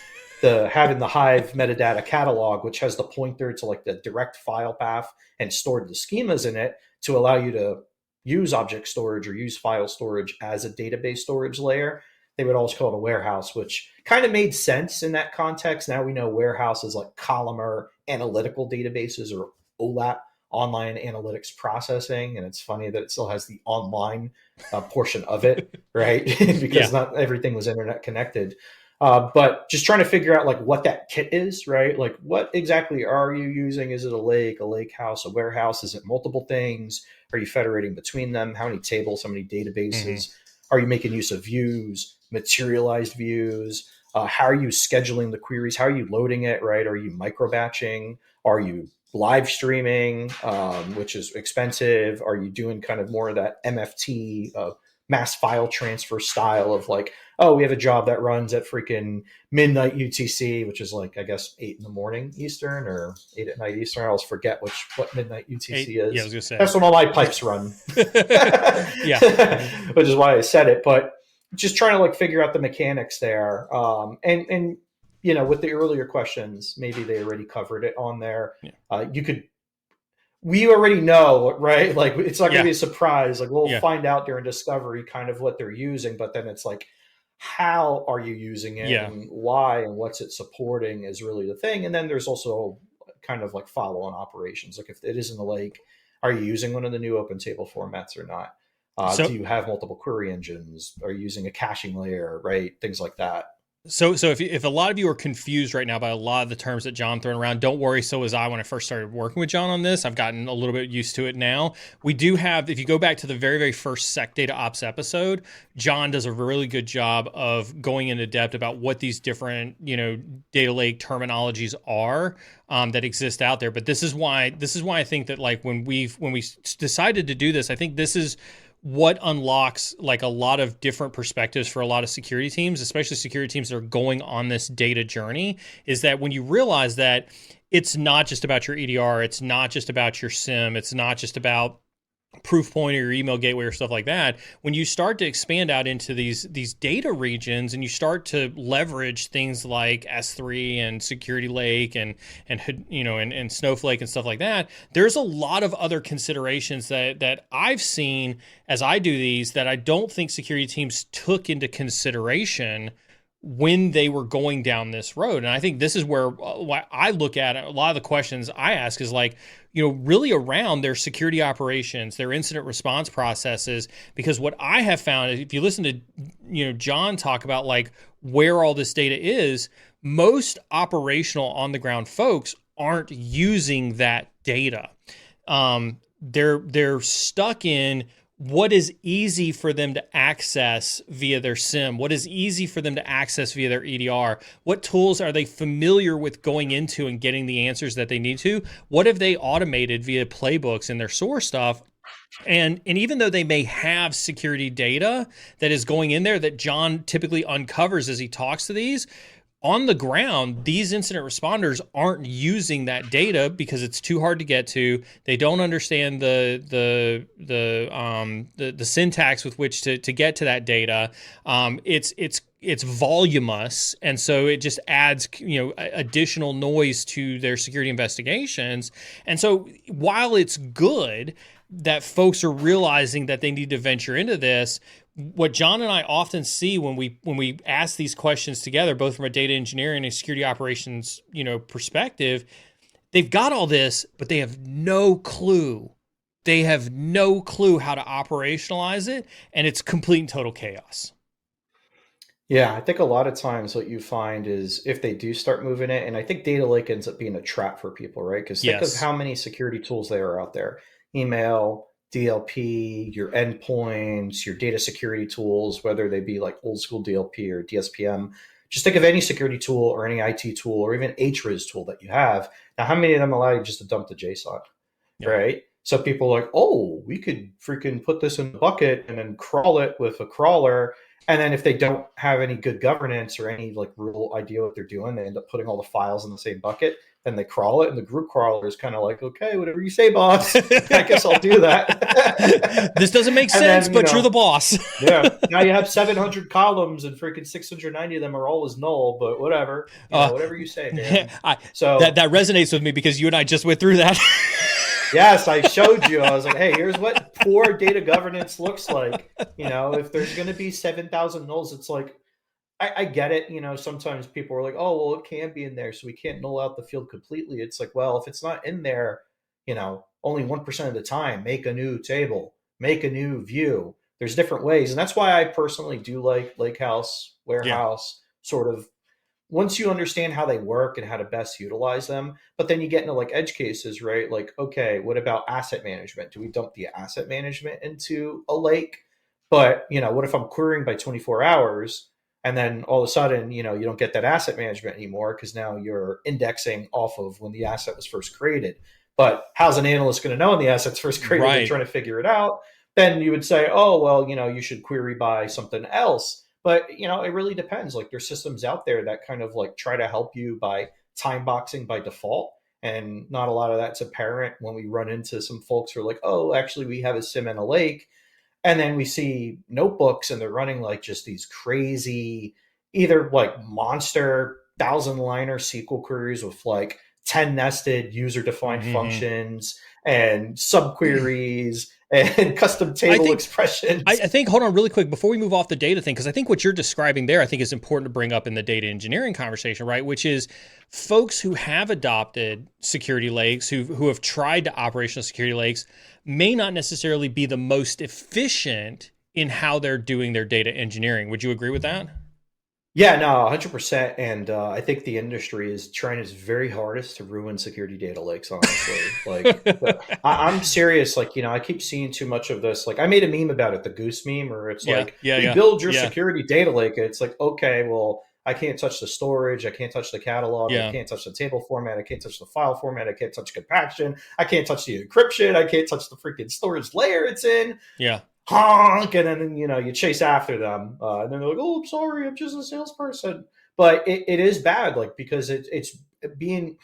The having the Hive metadata catalog, which has the pointer to like the direct file path and stored the schemas in it to allow you to use object storage or use file storage as a database storage layer. They would always call it a warehouse, which kind of made sense in that context. Now we know warehouses like columnar analytical databases, or OLAP, online analytics processing. And it's funny that it still has the online portion of it, right? yeah. Because not everything was internet connected. But just trying to figure out like what that kit is, right? Like what exactly are you using? Is it a lake house, a warehouse? Is it multiple things? Are you federating between them? How many tables, how many Hmm. databases? Are you making use of views, materialized views? How are you scheduling the queries? How are you loading it, right? Are you micro batching? Are you live streaming, which is expensive? Are you doing kind of more of that MFT, mass file transfer style of like, oh, we have a job that runs at freaking midnight UTC, which is like, I guess, 8 in the morning Eastern or 8 at night Eastern. I always forget what midnight UTC Yeah, I was is. gonna say. That's when all my pipes run, Yeah. which is why I said it. But just trying to like figure out the mechanics there. And with the earlier questions, maybe they already covered it on there. Yeah. You could we already know, right? Like it's not going to Yeah. be a surprise. Like we'll Yeah. find out during discovery kind of what they're using, but then it's like, how are you using it Yeah. and why and what's it supporting is really the thing. And then there's also kind of like follow-on operations. Like if it is in the lake, are you using one of the new open table formats or not? Do So you have multiple query engines? Are you using a caching layer, right? Things like that. So if a lot of you are confused right now by a lot of the terms that John thrown around, don't worry. So was I when I first started working with John on this. I've gotten a little bit used to it now. We do have, if you go back to the very, very first Sec Data Ops episode, John does a really good job of going into depth about what these different, data lake terminologies are that exist out there. But this is why I think that like when we decided to do this, I think this is what unlocks like a lot of different perspectives for a lot of security teams, especially security teams that are going on this data journey, is that when you realize that it's not just about your EDR, it's not just about your SIEM, it's not just about Proofpoint or your email gateway or stuff like that. When you start to expand out into these data regions and you start to leverage things like S3 and Security Lake and Snowflake and stuff like that, there's a lot of other considerations that I've seen as I do these that I don't think security teams took into consideration when they were going down this road. And I think this is where I look at it. A lot of the questions I ask is like, really around their security operations, their incident response processes, because what I have found is if you listen to, John talk about like where all this data is, most operational on the ground folks aren't using that data. They're stuck in what is easy for them to access via their SIEM, what is easy for them to access via their EDR, what tools are they familiar with going into and getting the answers that they need to, what have they automated via playbooks and their source stuff. And even though they may have security data that is going in there that John typically uncovers as he talks to these, on the ground, these incident responders aren't using that data because it's too hard to get to. They don't understand the syntax with which to get to that data. It's voluminous, and so it just adds additional noise to their security investigations. And so while it's good that folks are realizing that they need to venture into this, what John and I often see when we ask these questions together, both from a data engineering and security operations, perspective, they've got all this, but they have no clue. They have no clue how to operationalize it, and it's complete and total chaos. Yeah, I think a lot of times what you find is if they do start moving it, and I think data lake ends up being a trap for people, right? Because think of Yes. how many security tools there are out there: email, DLP, your endpoints, your data security tools, whether they be like old school DLP or DSPM. Just think of any security tool or any IT tool or even HRIS tool that you have. Now, how many of them allow you just to dump the JSON, Yeah. right? So people are like, oh, we could freaking put this in a bucket and then crawl it with a crawler. And then if they don't have any good governance or any like real idea what they're doing, they end up putting all the files in the same bucket. Then they crawl it, and the group crawler is kind of like, okay, whatever you say, boss. I guess I'll do that. This doesn't make sense, then, but you're the boss. Yeah. Now you have 700 columns, and freaking 690 of them are all as null. But whatever, whatever you say, man. So that resonates with me because you and I just went through that. Yes, I showed you. I was like, hey, here's what poor data governance looks like. If there's going to be 7,000 nulls, it's like, I get it. Sometimes people are like, oh, well, it can be in there, so we can't null out the field completely. It's like, well, if it's not in there, only 1% of the time, make a new table, make a new view. There's different ways. And that's why I personally do like Lakehouse, Warehouse, sort of, once you understand how they work and how to best utilize them. But then you get into like edge cases, right? Like, okay, what about asset management? Do we dump the asset management into a lake? But, what if I'm querying by 24 hours and then all of a sudden, you don't get that asset management anymore because now you're indexing off of when the asset was first created. But how's an analyst going to know when the asset's first created? They're Right. trying to figure it out. Then you would say, oh, well, you should query by something else. But, it really depends. Like there's systems out there that kind of like try to help you by time boxing by default. And not a lot of that's apparent when we run into some folks who are like, oh, actually, we have a SIEM in a lake. And then we see notebooks and they're running like just these crazy, either like monster 1,000-liner SQL queries with like 10 nested user defined Mm-hmm. functions and subqueries and custom I table think expressions. I think hold on really quick before we move off the data thing, because I think what you're describing there, I think is important to bring up in the data engineering conversation, right? Which is folks who have adopted security lakes, who have tried to operational security lakes, may not necessarily be the most efficient in how they're doing their data engineering. Would you agree with that? Yeah, no, 100%. And I think the industry is trying its very hardest to ruin security data lakes, honestly. Like, I'm serious. Like, I keep seeing too much of this. Like, I made a meme about it, the goose meme, where it's Yeah, like, yeah, yeah, rebuild your yeah, security data lake. It's like, okay, well, I can't touch the storage. I can't touch the catalog. I yeah, can't touch the table format. I can't touch the file format. I can't touch compaction. I can't touch the encryption. I can't touch the freaking storage layer it's in. yeah, Honk, and then you chase after them, and then they're like, "Oh, I'm sorry, I'm just a salesperson." But it is bad, like because it's being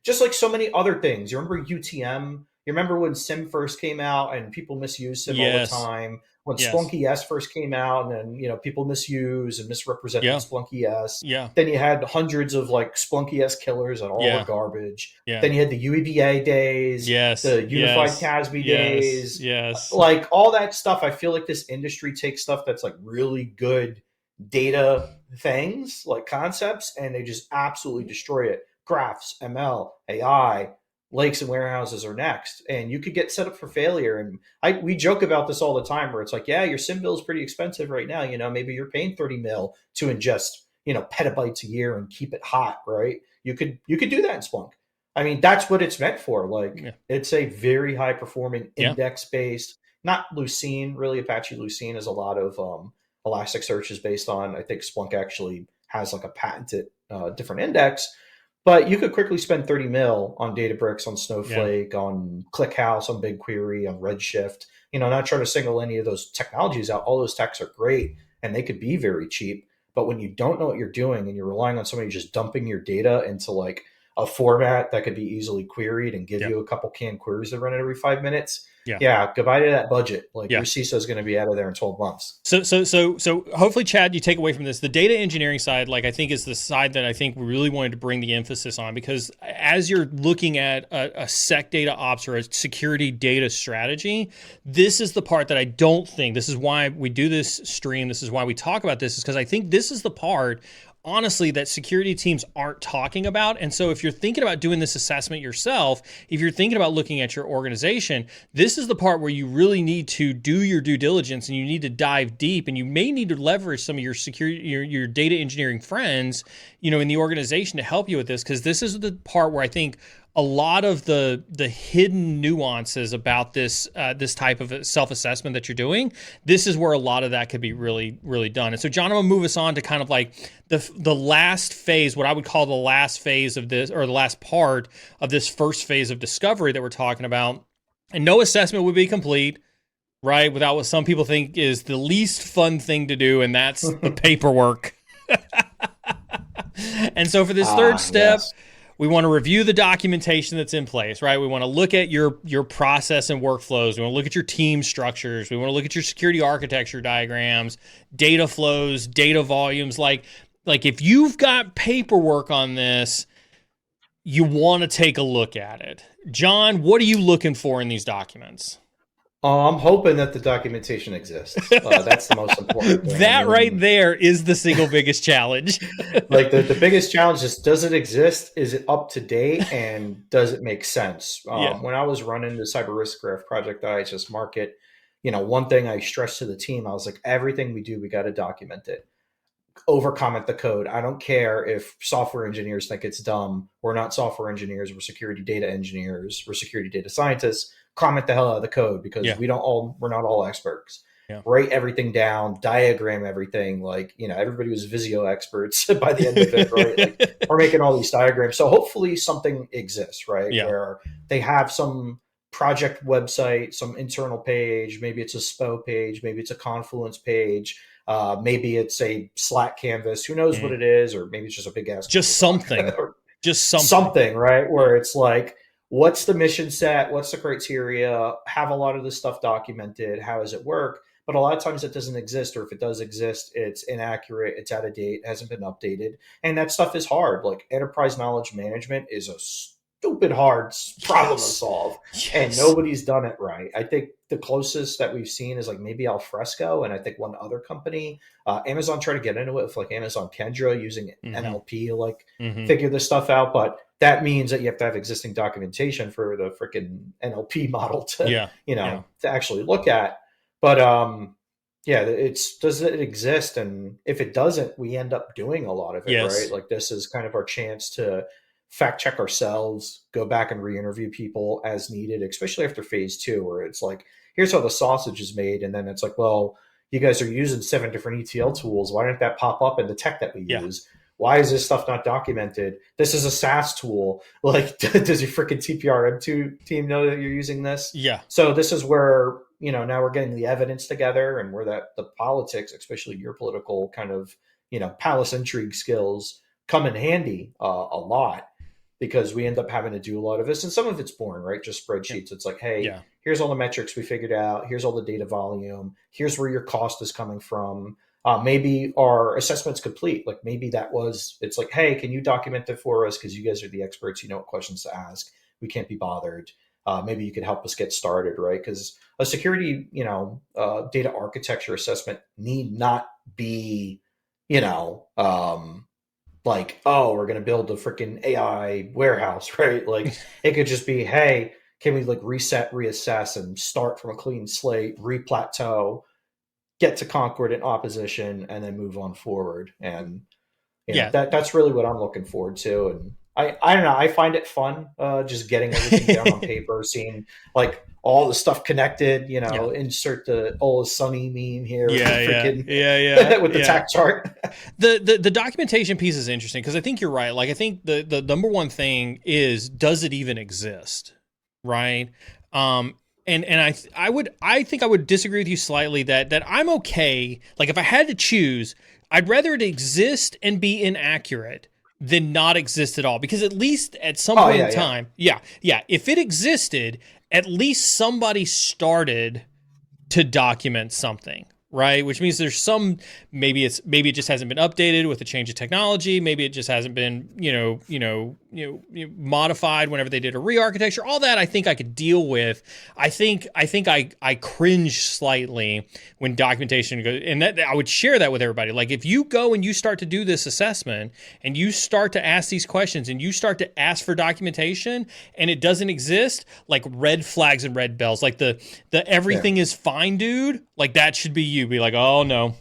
just like so many other things. You remember UTM? You remember when SIM first came out and people misuse SIM all the yes, time? When yes, Splunky S first came out, and then people misuse and misrepresented yeah, Splunky S. yeah, Then you had hundreds of like Splunky S killers that all were yeah, garbage. yeah, Then you had the UEBA days, yes, the Unified yes, CASB yes, days, yes, like all that stuff. I feel like this industry takes stuff that's like really good data things, like concepts, and they just absolutely destroy it. Graphs, ML, AI, lakes and warehouses are next, and you could get set up for failure. And we joke about this all the time, where it's like, yeah, your sim bill is pretty expensive right now. Maybe you're paying 30 mil to ingest petabytes a year and keep it hot, right? You could do that in Splunk. I mean, that's what it's meant for. Like, yeah, it's a very high performing yeah, index based, not Lucene, really. Apache Lucene is a lot of Elasticsearch is based on. I think Splunk actually has like a patented different index, but you could quickly spend 30 mil on Databricks, on yeah. Snowflake, on ClickHouse, on BigQuery, on Redshift. Not trying to single any of those technologies out. All those techs are great and they could be very cheap. But when you don't know what you're doing and you're relying on somebody just dumping your data into like a format that could be easily queried and give Yeah. you a couple canned queries that run it every 5 minutes, Yeah. yeah, goodbye to that budget. Like Yeah. your CISO is going to be out of there in 12 months. So hopefully, Chad, you take away from this the data engineering side. Like I think is the side that I think we really wanted to bring the emphasis on, because as you're looking at a sec data ops or a security data strategy, this is the part that I don't think. This is why we do this stream. This is why we talk about this. Is because I think this is the part, honestly, that security teams aren't talking about. And so if you're thinking about doing this assessment yourself, if you're thinking about looking at your organization, this is the part where you really need to do your due diligence and you need to dive deep, and you may need to leverage some of your security, your data engineering friends, in the organization to help you with this, because this is the part where I think a lot of the hidden nuances about this this type of self-assessment that you're doing, this is where a lot of that could be really, really done. And so, John, I'm gonna move us on to kind of like the last phase, what I would call the last phase of this, or the last part of this first phase of discovery that we're talking about. And no assessment would be complete, right, without what some people think is the least fun thing to do, and that's the paperwork. And so for this third step, Yes. we want to review the documentation that's in place, right? We want to look at your process and workflows. We want to look at your team structures. We want to look at your security architecture diagrams, data flows, data volumes. Like if you've got paperwork on this, you want to take a look at it. John, what are you looking for in these documents? I'm hoping that the documentation exists. That's the most important thing. I That right mean, there is the single biggest challenge. like the biggest challenge is, does it exist? Is it up to date? And does it make sense? Yeah. When I was running the cyber risk graph project at IHS Market, one thing I stressed to the team, I was like, everything we do, we got to document it. Over comment the code. I don't care if software engineers think it's dumb. We're not software engineers. We're security data engineers. We're security data scientists. Comment the hell out of the code, because Yeah. we're not all experts. Yeah. Write everything down, diagram everything. Like, everybody was Visio experts by the end of it, right? Like, are making all these diagrams. So hopefully something exists, right? Yeah. Where they have some project website, some internal page, maybe it's a SPO page, maybe it's a Confluence page, maybe it's a Slack canvas, who knows what Mhm. it is, or maybe it's just a big ass Google Just Doc. something. Or Just something. something, right? Yeah. Where it's like, what's the mission set? What's the criteria? Have a lot of this stuff documented. How does it work? But a lot of times it doesn't exist, or if it does exist, it's inaccurate, it's out of date, hasn't been updated. And that stuff is hard. Like enterprise knowledge management is a stupid hard problem to Yes. solve. And Yes. nobody's done it right. I think the closest that we've seen is like maybe Alfresco, and I think one other company. Amazon tried to get into it with like Amazon Kendra using Mm-hmm. NLP to like Mm-hmm. figure this stuff out. But that means that you have to have existing documentation for the freaking NLP model to, Yeah. Yeah. to actually look at. But yeah, it's does it exist? And if it doesn't, we end up doing a lot of it, right? Yes. Like this is kind of our chance to fact check ourselves, go back and re-interview people as needed, especially after phase 2, where it's like, here's how the sausage is made, and then it's like, well, you guys are using 7 different ETL tools. Why didn't that pop up in the tech that we Yeah. use? Why is this stuff not documented? This is a SaaS tool. Like, does your freaking TPRM2 team know that you're using this? Yeah. So this is where, now we're getting the evidence together, and where that the politics, especially your political kind of, palace intrigue skills come in handy a lot, because we end up having to do a lot of this. And some of it's boring, right? Just spreadsheets. It's like, hey, Yeah. here's all the metrics we figured out. Here's all the data volume. Here's where your cost is coming from. Maybe our assessment's complete. Like maybe it's like, hey, can you document it for us? Because you guys are the experts. You know what questions to ask. We can't be bothered. Maybe you could help us get started, right? Because a security, data architecture assessment need not be, like, oh, we're going to build a freaking AI warehouse, right? Like it could just be, hey, can we like reset, reassess, and start from a clean slate, re-plateau, get to concord in opposition, and then move on forward. And Yeah. that's really what I'm looking forward to. And I don't know, I find it fun, just getting everything down on paper, seeing like all the stuff connected, Yeah. insert the old Sunny meme here Yeah. with the freaking Yeah. with the Yeah. tack chart. The documentation piece is interesting because I think you're right. Like I think the number one thing is, does it even exist? Right. And I think I would disagree with you slightly that I'm okay. Like if I had to choose, I'd rather it exist and be inaccurate than not exist at all. Because at least at some point in time, yeah, if it existed, at least somebody started to document something, right? Which means there's some, maybe it just hasn't been updated with the change of technology. Maybe it just hasn't been, modified whenever they did a re-architecture. All that I think I could deal with. I think I cringe slightly when documentation goes, and that I would share that with everybody. Like if you go and you start to do this assessment and you start to ask these questions and you start to ask for documentation and it doesn't exist, like red flags and red bells, like the everything is fine, dude. Like that should be you. Be like, oh no,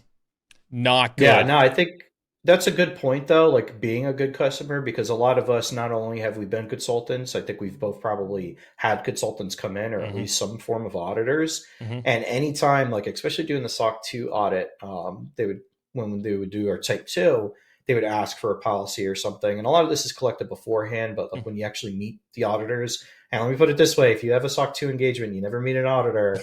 not good. Yeah, no, I think that's a good point though, like being a good customer, because a lot of us, not only have we been consultants, I think we've both probably had consultants come in, or at least some form of auditors. Mm-hmm. And anytime, like especially doing the SOC 2 audit, when they would do our type 2, they would ask for a policy or something. And a lot of this is collected beforehand, but like when you actually meet the auditors, and let me put it this way, if you have a SOC 2 engagement, you never meet an auditor,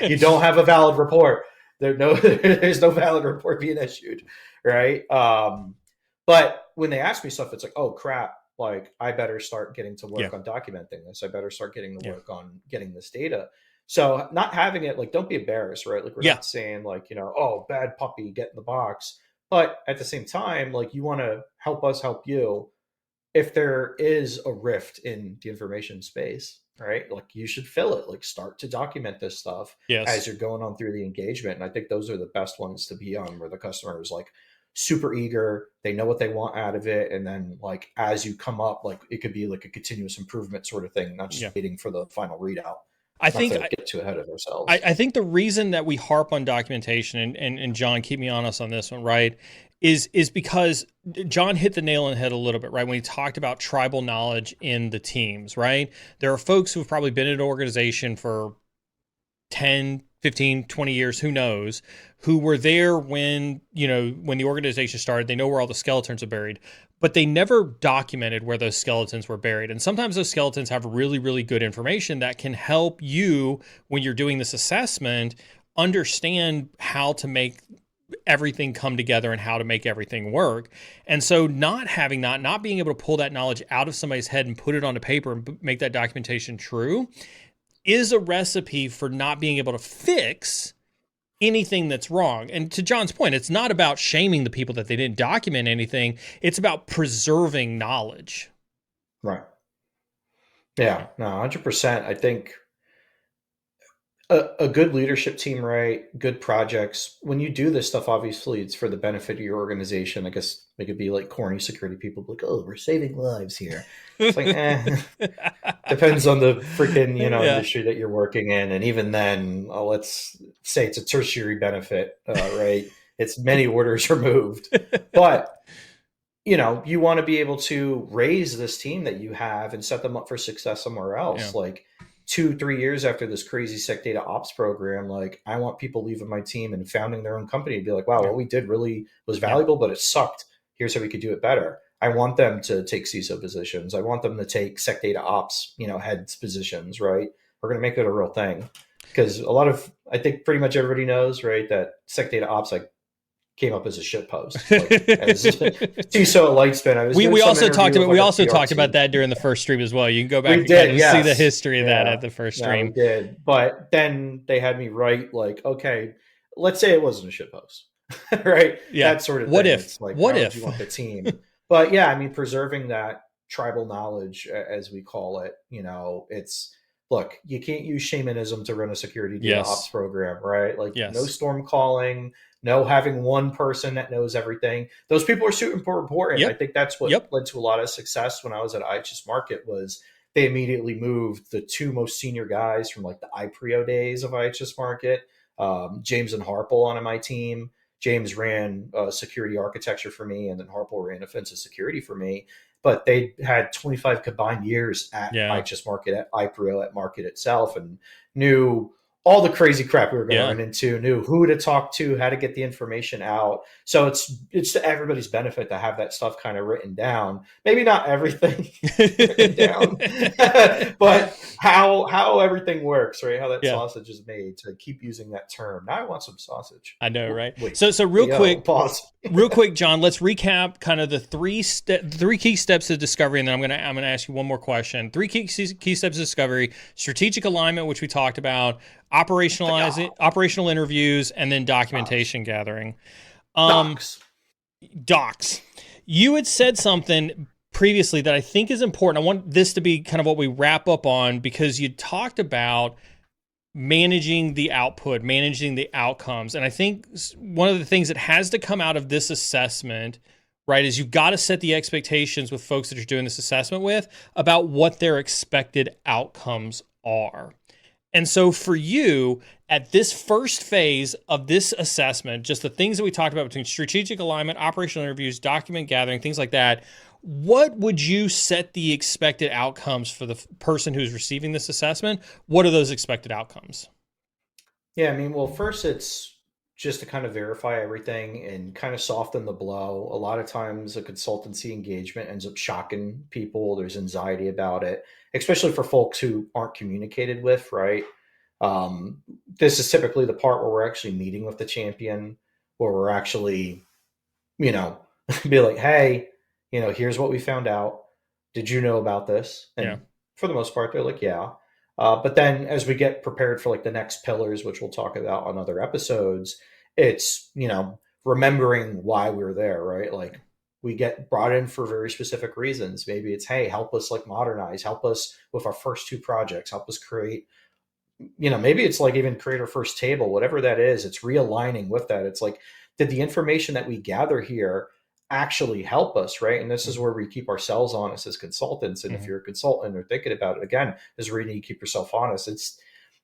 you don't have a valid report. There's no valid report being issued, right? But when they ask me stuff, it's like, oh crap, like I better start getting to work on documenting this. I better start getting to work on getting this data. So not having it, like, don't be embarrassed, right? Like we're not saying like, oh, bad puppy, get in the box. But at the same time, like you want to help us help you. If there is a rift in the information space, right? Like you should fill it, like start to document this stuff as you're going on through the engagement. And I think those are the best ones to be on, where the customer is like super eager. They know what they want out of it. And then like, as you come up, like it could be like a continuous improvement sort of thing, not just waiting for the final readout. I think get too ahead of ourselves. I think the reason that we harp on documentation, and John, keep me honest on this one, right, is because John hit the nail on the head a little bit, right, when he talked about tribal knowledge in the teams, right? There are folks who've probably been in an organization for 10, 15, 20 years, who knows, who were there when, when the organization started. They know where all the skeletons are buried, but they never documented where those skeletons were buried. And sometimes those skeletons have really, really good information that can help you when you're doing this assessment understand how to make everything come together and how to make everything work. And so not having that, not being able to pull that knowledge out of somebody's head and put it onto paper and make that documentation true is a recipe for not being able to fix anything that's wrong. And to John's point, it's not about shaming the people that they didn't document anything. It's about preserving knowledge. Right. Yeah, no, 100%. I think a good leadership team, right? Good projects. When you do this stuff, obviously it's for the benefit of your organization. I guess it could be like corny security people like, oh, we're saving lives here. It's like, depends on the freaking, industry that you're working in. And even then, let's say it's a tertiary benefit, right? It's many orders removed. But, you want to be able to raise this team that you have and set them up for success somewhere else. Yeah. Like 2-3 years after this crazy sec data ops program, like I want people leaving my team and founding their own company to be like, wow, what we did really was valuable, but it sucked. Here's how we could do it better. I want them to take CISO positions. I want them to take sec data ops, heads positions, right? We're going to make it a real thing. Because I think pretty much everybody knows, right, that sec data ops, like, came up as a shit post. Like, as CISO at Lightspin. We also talked about that during the first stream as well. You can go back and see the history of that at the first stream. We did. But then they had me write, like, okay, let's say it wasn't a shit post. Right? Yeah. That sort of what thing. If? It's like, what how if? would you want the team? But yeah, I mean, preserving that tribal knowledge, as we call it, it's, look, you can't use shamanism to run a security data ops program, right? Like, no storm calling, no having one person that knows everything. Those people are super important. I think that's what led to a lot of success when I was at IHS Market. Was they immediately moved the two most senior guys from like the iPrio days of IHS Market, James and Harple, onto my team. James ran security architecture for me, and then Harple ran offensive security for me. But they had 25 combined years at IHS Market, at iPrio, at Market itself, and knew all the crazy crap we were going to run into, knew who to talk to, how to get the information out. So it's to everybody's benefit to have that stuff kind of written down. Maybe not everything written down, but how everything works, right? How that sausage is made, to keep using that term. Now I want some sausage. I know, right? Wait, so real quick, pause. Real quick, John, let's recap kind of the three key steps of discovery, and then I'm gonna ask you one more question. Three key steps of discovery: strategic alignment, which we talked about, operational interviews, and then documentation gathering. Docs. You had said something previously that I think is important. I want this to be kind of what we wrap up on, because you talked about managing the output, managing the outcomes. And I think one of the things that has to come out of this assessment, right, is you've got to set the expectations with folks that you're doing this assessment with about what their expected outcomes are. And so for you, at this first phase of this assessment, just the things that we talked about between strategic alignment, operational interviews, document gathering, things like that, what would you set the expected outcomes for the person who's receiving this assessment? What are those expected outcomes? Yeah, I mean, well, first it's just to kind of verify everything and kind of soften the blow. A lot of times a consultancy engagement ends up shocking people. There's anxiety about it, especially for folks who aren't communicated with, right? This is typically the part where we're actually meeting with the champion, where we're actually, be like, hey, here's what we found out. Did you know about this? And for the most part, they're like, yeah. But then as we get prepared for like the next pillars, which we'll talk about on other episodes, it's, remembering why we're there, right? Like, we get brought in for very specific reasons. Maybe it's, hey, help us like modernize, help us with our first 2 projects, help us create, maybe it's like even create our first table, whatever that is. It's realigning with that. It's like, did the information that we gather here actually help us, right? And this is where we keep ourselves honest as consultants. And if you're a consultant or thinking about it, again, this is where you need to keep yourself honest. It's,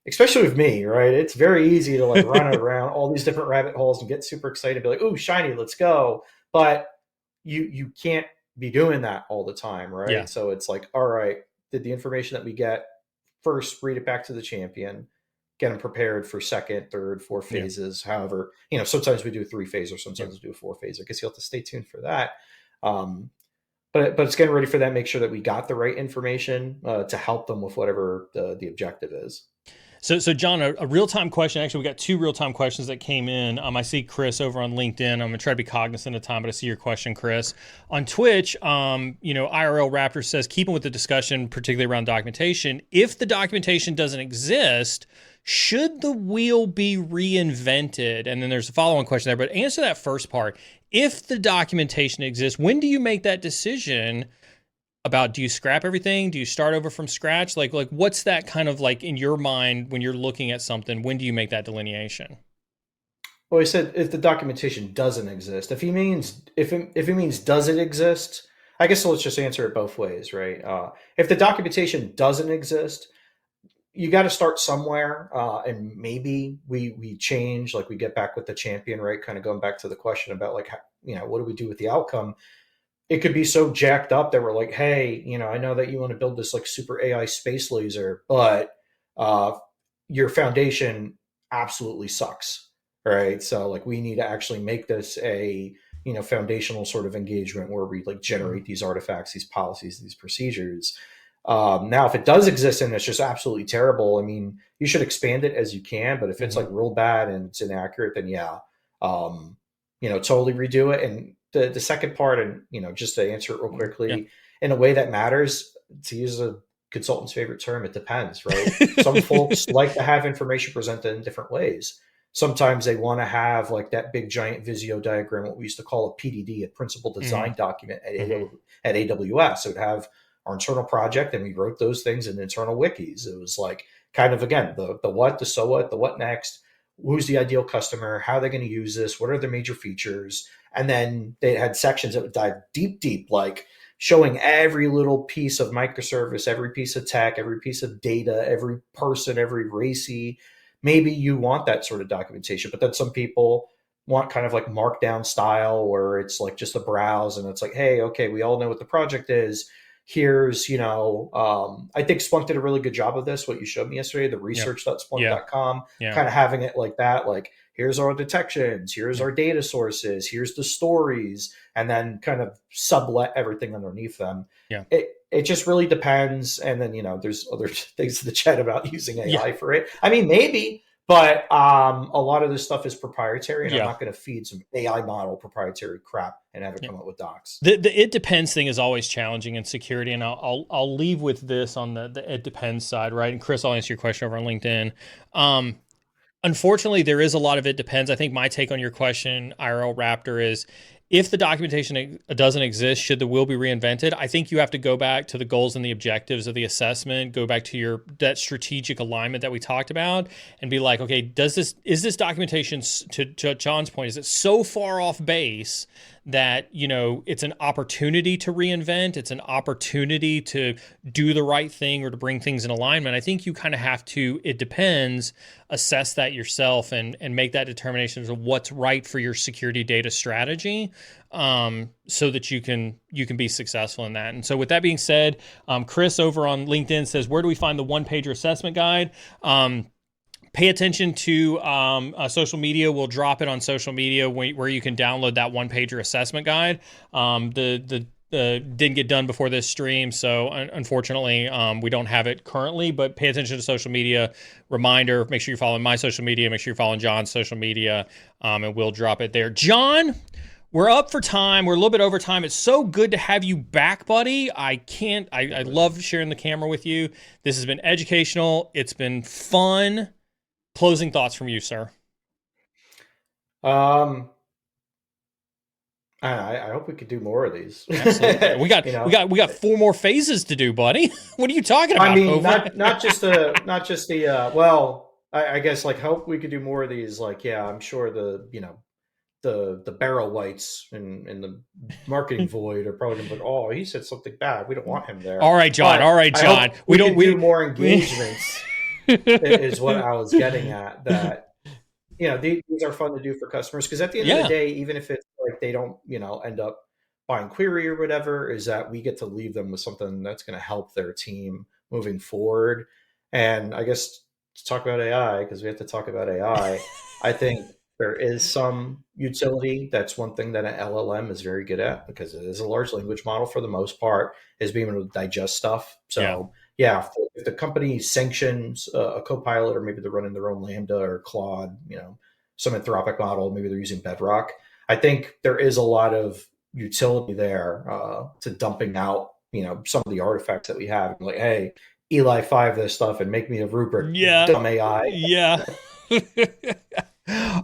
especially with me, right? It's very easy to like run around all these different rabbit holes and get super excited, be like, "Ooh, shiny, let's go." But you can't be doing that all the time, right? Yeah. So it's like, all right, did the information that we get, first read it back to the champion, get them prepared for second, third, fourth Yeah. phases. However, sometimes we do a three phase or Yeah. sometimes we do a four phase. I guess you'll have to stay tuned for that. Um, but it's getting ready for that. Make sure that we got the right information to help them with whatever the objective is. So John, a real time question. Actually, we got two real time questions that came in. I see Chris over on LinkedIn. I'm gonna try to be cognizant of time, but I see your question, Chris. On Twitch, IRL Raptor says, keeping with the discussion, particularly around documentation, if the documentation doesn't exist, should the wheel be reinvented? And then there's a follow on question there, but answer that first part. If the documentation exists, when do you make that decision? About, do you scrap everything? Do you start over from scratch? Like what's that kind of like in your mind when you're looking at something? When do you make that delineation? Well, he said if the documentation doesn't exist. If he means does it exist? I guess let's just answer it both ways, right? If the documentation doesn't exist, you got to start somewhere, and maybe we change, like we get back with the champion, right? Kind of going back to the question about like what do we do with the outcome? It could be so jacked up that we're like, hey, I know that you want to build this like super AI space laser, but uh, your foundation absolutely sucks, right? So like we need to actually make this a foundational sort of engagement where we like generate these artifacts, these policies, these procedures. Now, if it does exist and it's just absolutely terrible, I mean, you should expand it as you can. But if it's like real bad and it's inaccurate, then yeah, totally redo it. And the second part, and just to answer it real quickly, in a way that matters, to use a consultant's favorite term, it depends, right? Some folks like to have information presented in different ways. Sometimes they want to have like that big giant Visio diagram, what we used to call a PDD, a principal design document at AWS. It would have our internal project, and we wrote those things in internal wikis. It was like kind of, again, the what, the so what, the what next, who's the ideal customer, how are they going to use this, what are the major features. And then they had sections that would dive deep, like showing every little piece of microservice, every piece of tech, every piece of data, every person, every RACI. Maybe you want that sort of documentation, but then some people want kind of like markdown style where it's like just a browse and it's like, hey, okay, we all know what the project is. Here's, I think Splunk did a really good job of this, what you showed me yesterday, the research.splunk.com, kind of having it like that, like here's our detections, here's our data sources, here's the stories, and then kind of sublet everything underneath them. It just really depends. And then, there's other things in the chat about using AI for it. I mean, maybe, but a lot of this stuff is proprietary, and I'm not going to feed some AI model proprietary crap and have it come up with docs. The it depends thing is always challenging in security, and I'll leave with this on the it depends side, right? And Chris, I'll answer your question over on LinkedIn. Unfortunately, there is a lot of it depends. I think my take on your question, IRL Raptor, is if the documentation doesn't exist, should the wheel be reinvented? I think you have to go back to the goals and the objectives of the assessment, go back to that strategic alignment that we talked about, and be like, okay, is this documentation, to John's point, is it so far off base that it's an opportunity to reinvent, it's an opportunity to do the right thing or to bring things in alignment? I think you kind of have to, it depends, assess that yourself and make that determination of what's right for your security data strategy, so that you can be successful in that. And so with that being said, Chris over on LinkedIn says, where do we find the one-pager assessment guide? Pay attention to social media. We'll drop it on social media where you can download that one-pager assessment guide. The didn't get done before this stream, so unfortunately we don't have it currently, but pay attention to social media. Reminder, make sure you're following my social media, make sure you're following John's social media, and we'll drop it there. John, we're up for time. We're a little bit over time. It's so good to have you back, buddy. I love sharing the camera with you. This has been educational. It's been fun. Closing thoughts from you, sir. I hope we could do more of these. Absolutely. We got 4 more phases to do, buddy. What are you talking about? I mean, not just the well, I guess like hope we could do more of these. Like, yeah, I'm sure the barrel whites in the marketing void are probably gonna be like, oh, he said something bad. We don't want him there. All right, John. We don't do more engagements. Is what I was getting at. That these are fun to do for customers, because at the end of the day, even if it's like they don't end up buying query or whatever, is that we get to leave them with something that's going to help their team moving forward. And I guess talk about AI because we have to talk about AI. I think there is some utility. That's one thing that an LLM is very good at because it is a large language model for the most part, is being able to digest stuff. Yeah. So yeah, if the company sanctions a Copilot, or maybe they're running their own Lambda or Claude, some Anthropic model, maybe they're using Bedrock. I think there is a lot of utility there to dumping out, some of the artifacts that we have. Like, hey, Eli 5 this stuff and make me a rubric, Yeah. dumb AI. Yeah.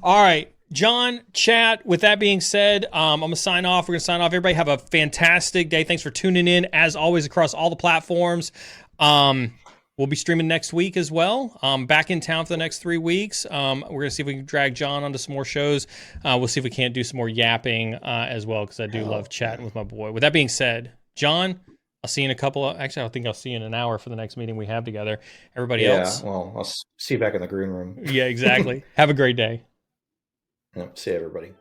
All right. John, chat. With that being said, I'm going to sign off. We're going to sign off. Everybody have a fantastic day. Thanks for tuning in, as always, across all the platforms. We'll be streaming next week as well. Back in town for the next 3 weeks. We're going to see if we can drag John onto some more shows. We'll see if we can't do some more yapping as well, because I do love chatting with my boy. With that being said, John, I'll see you in a couple of... Actually, I think I'll see you in an hour for the next meeting we have together. Everybody else? Well, I'll see you back in the green room. Yeah, exactly. Have a great day. See you, everybody.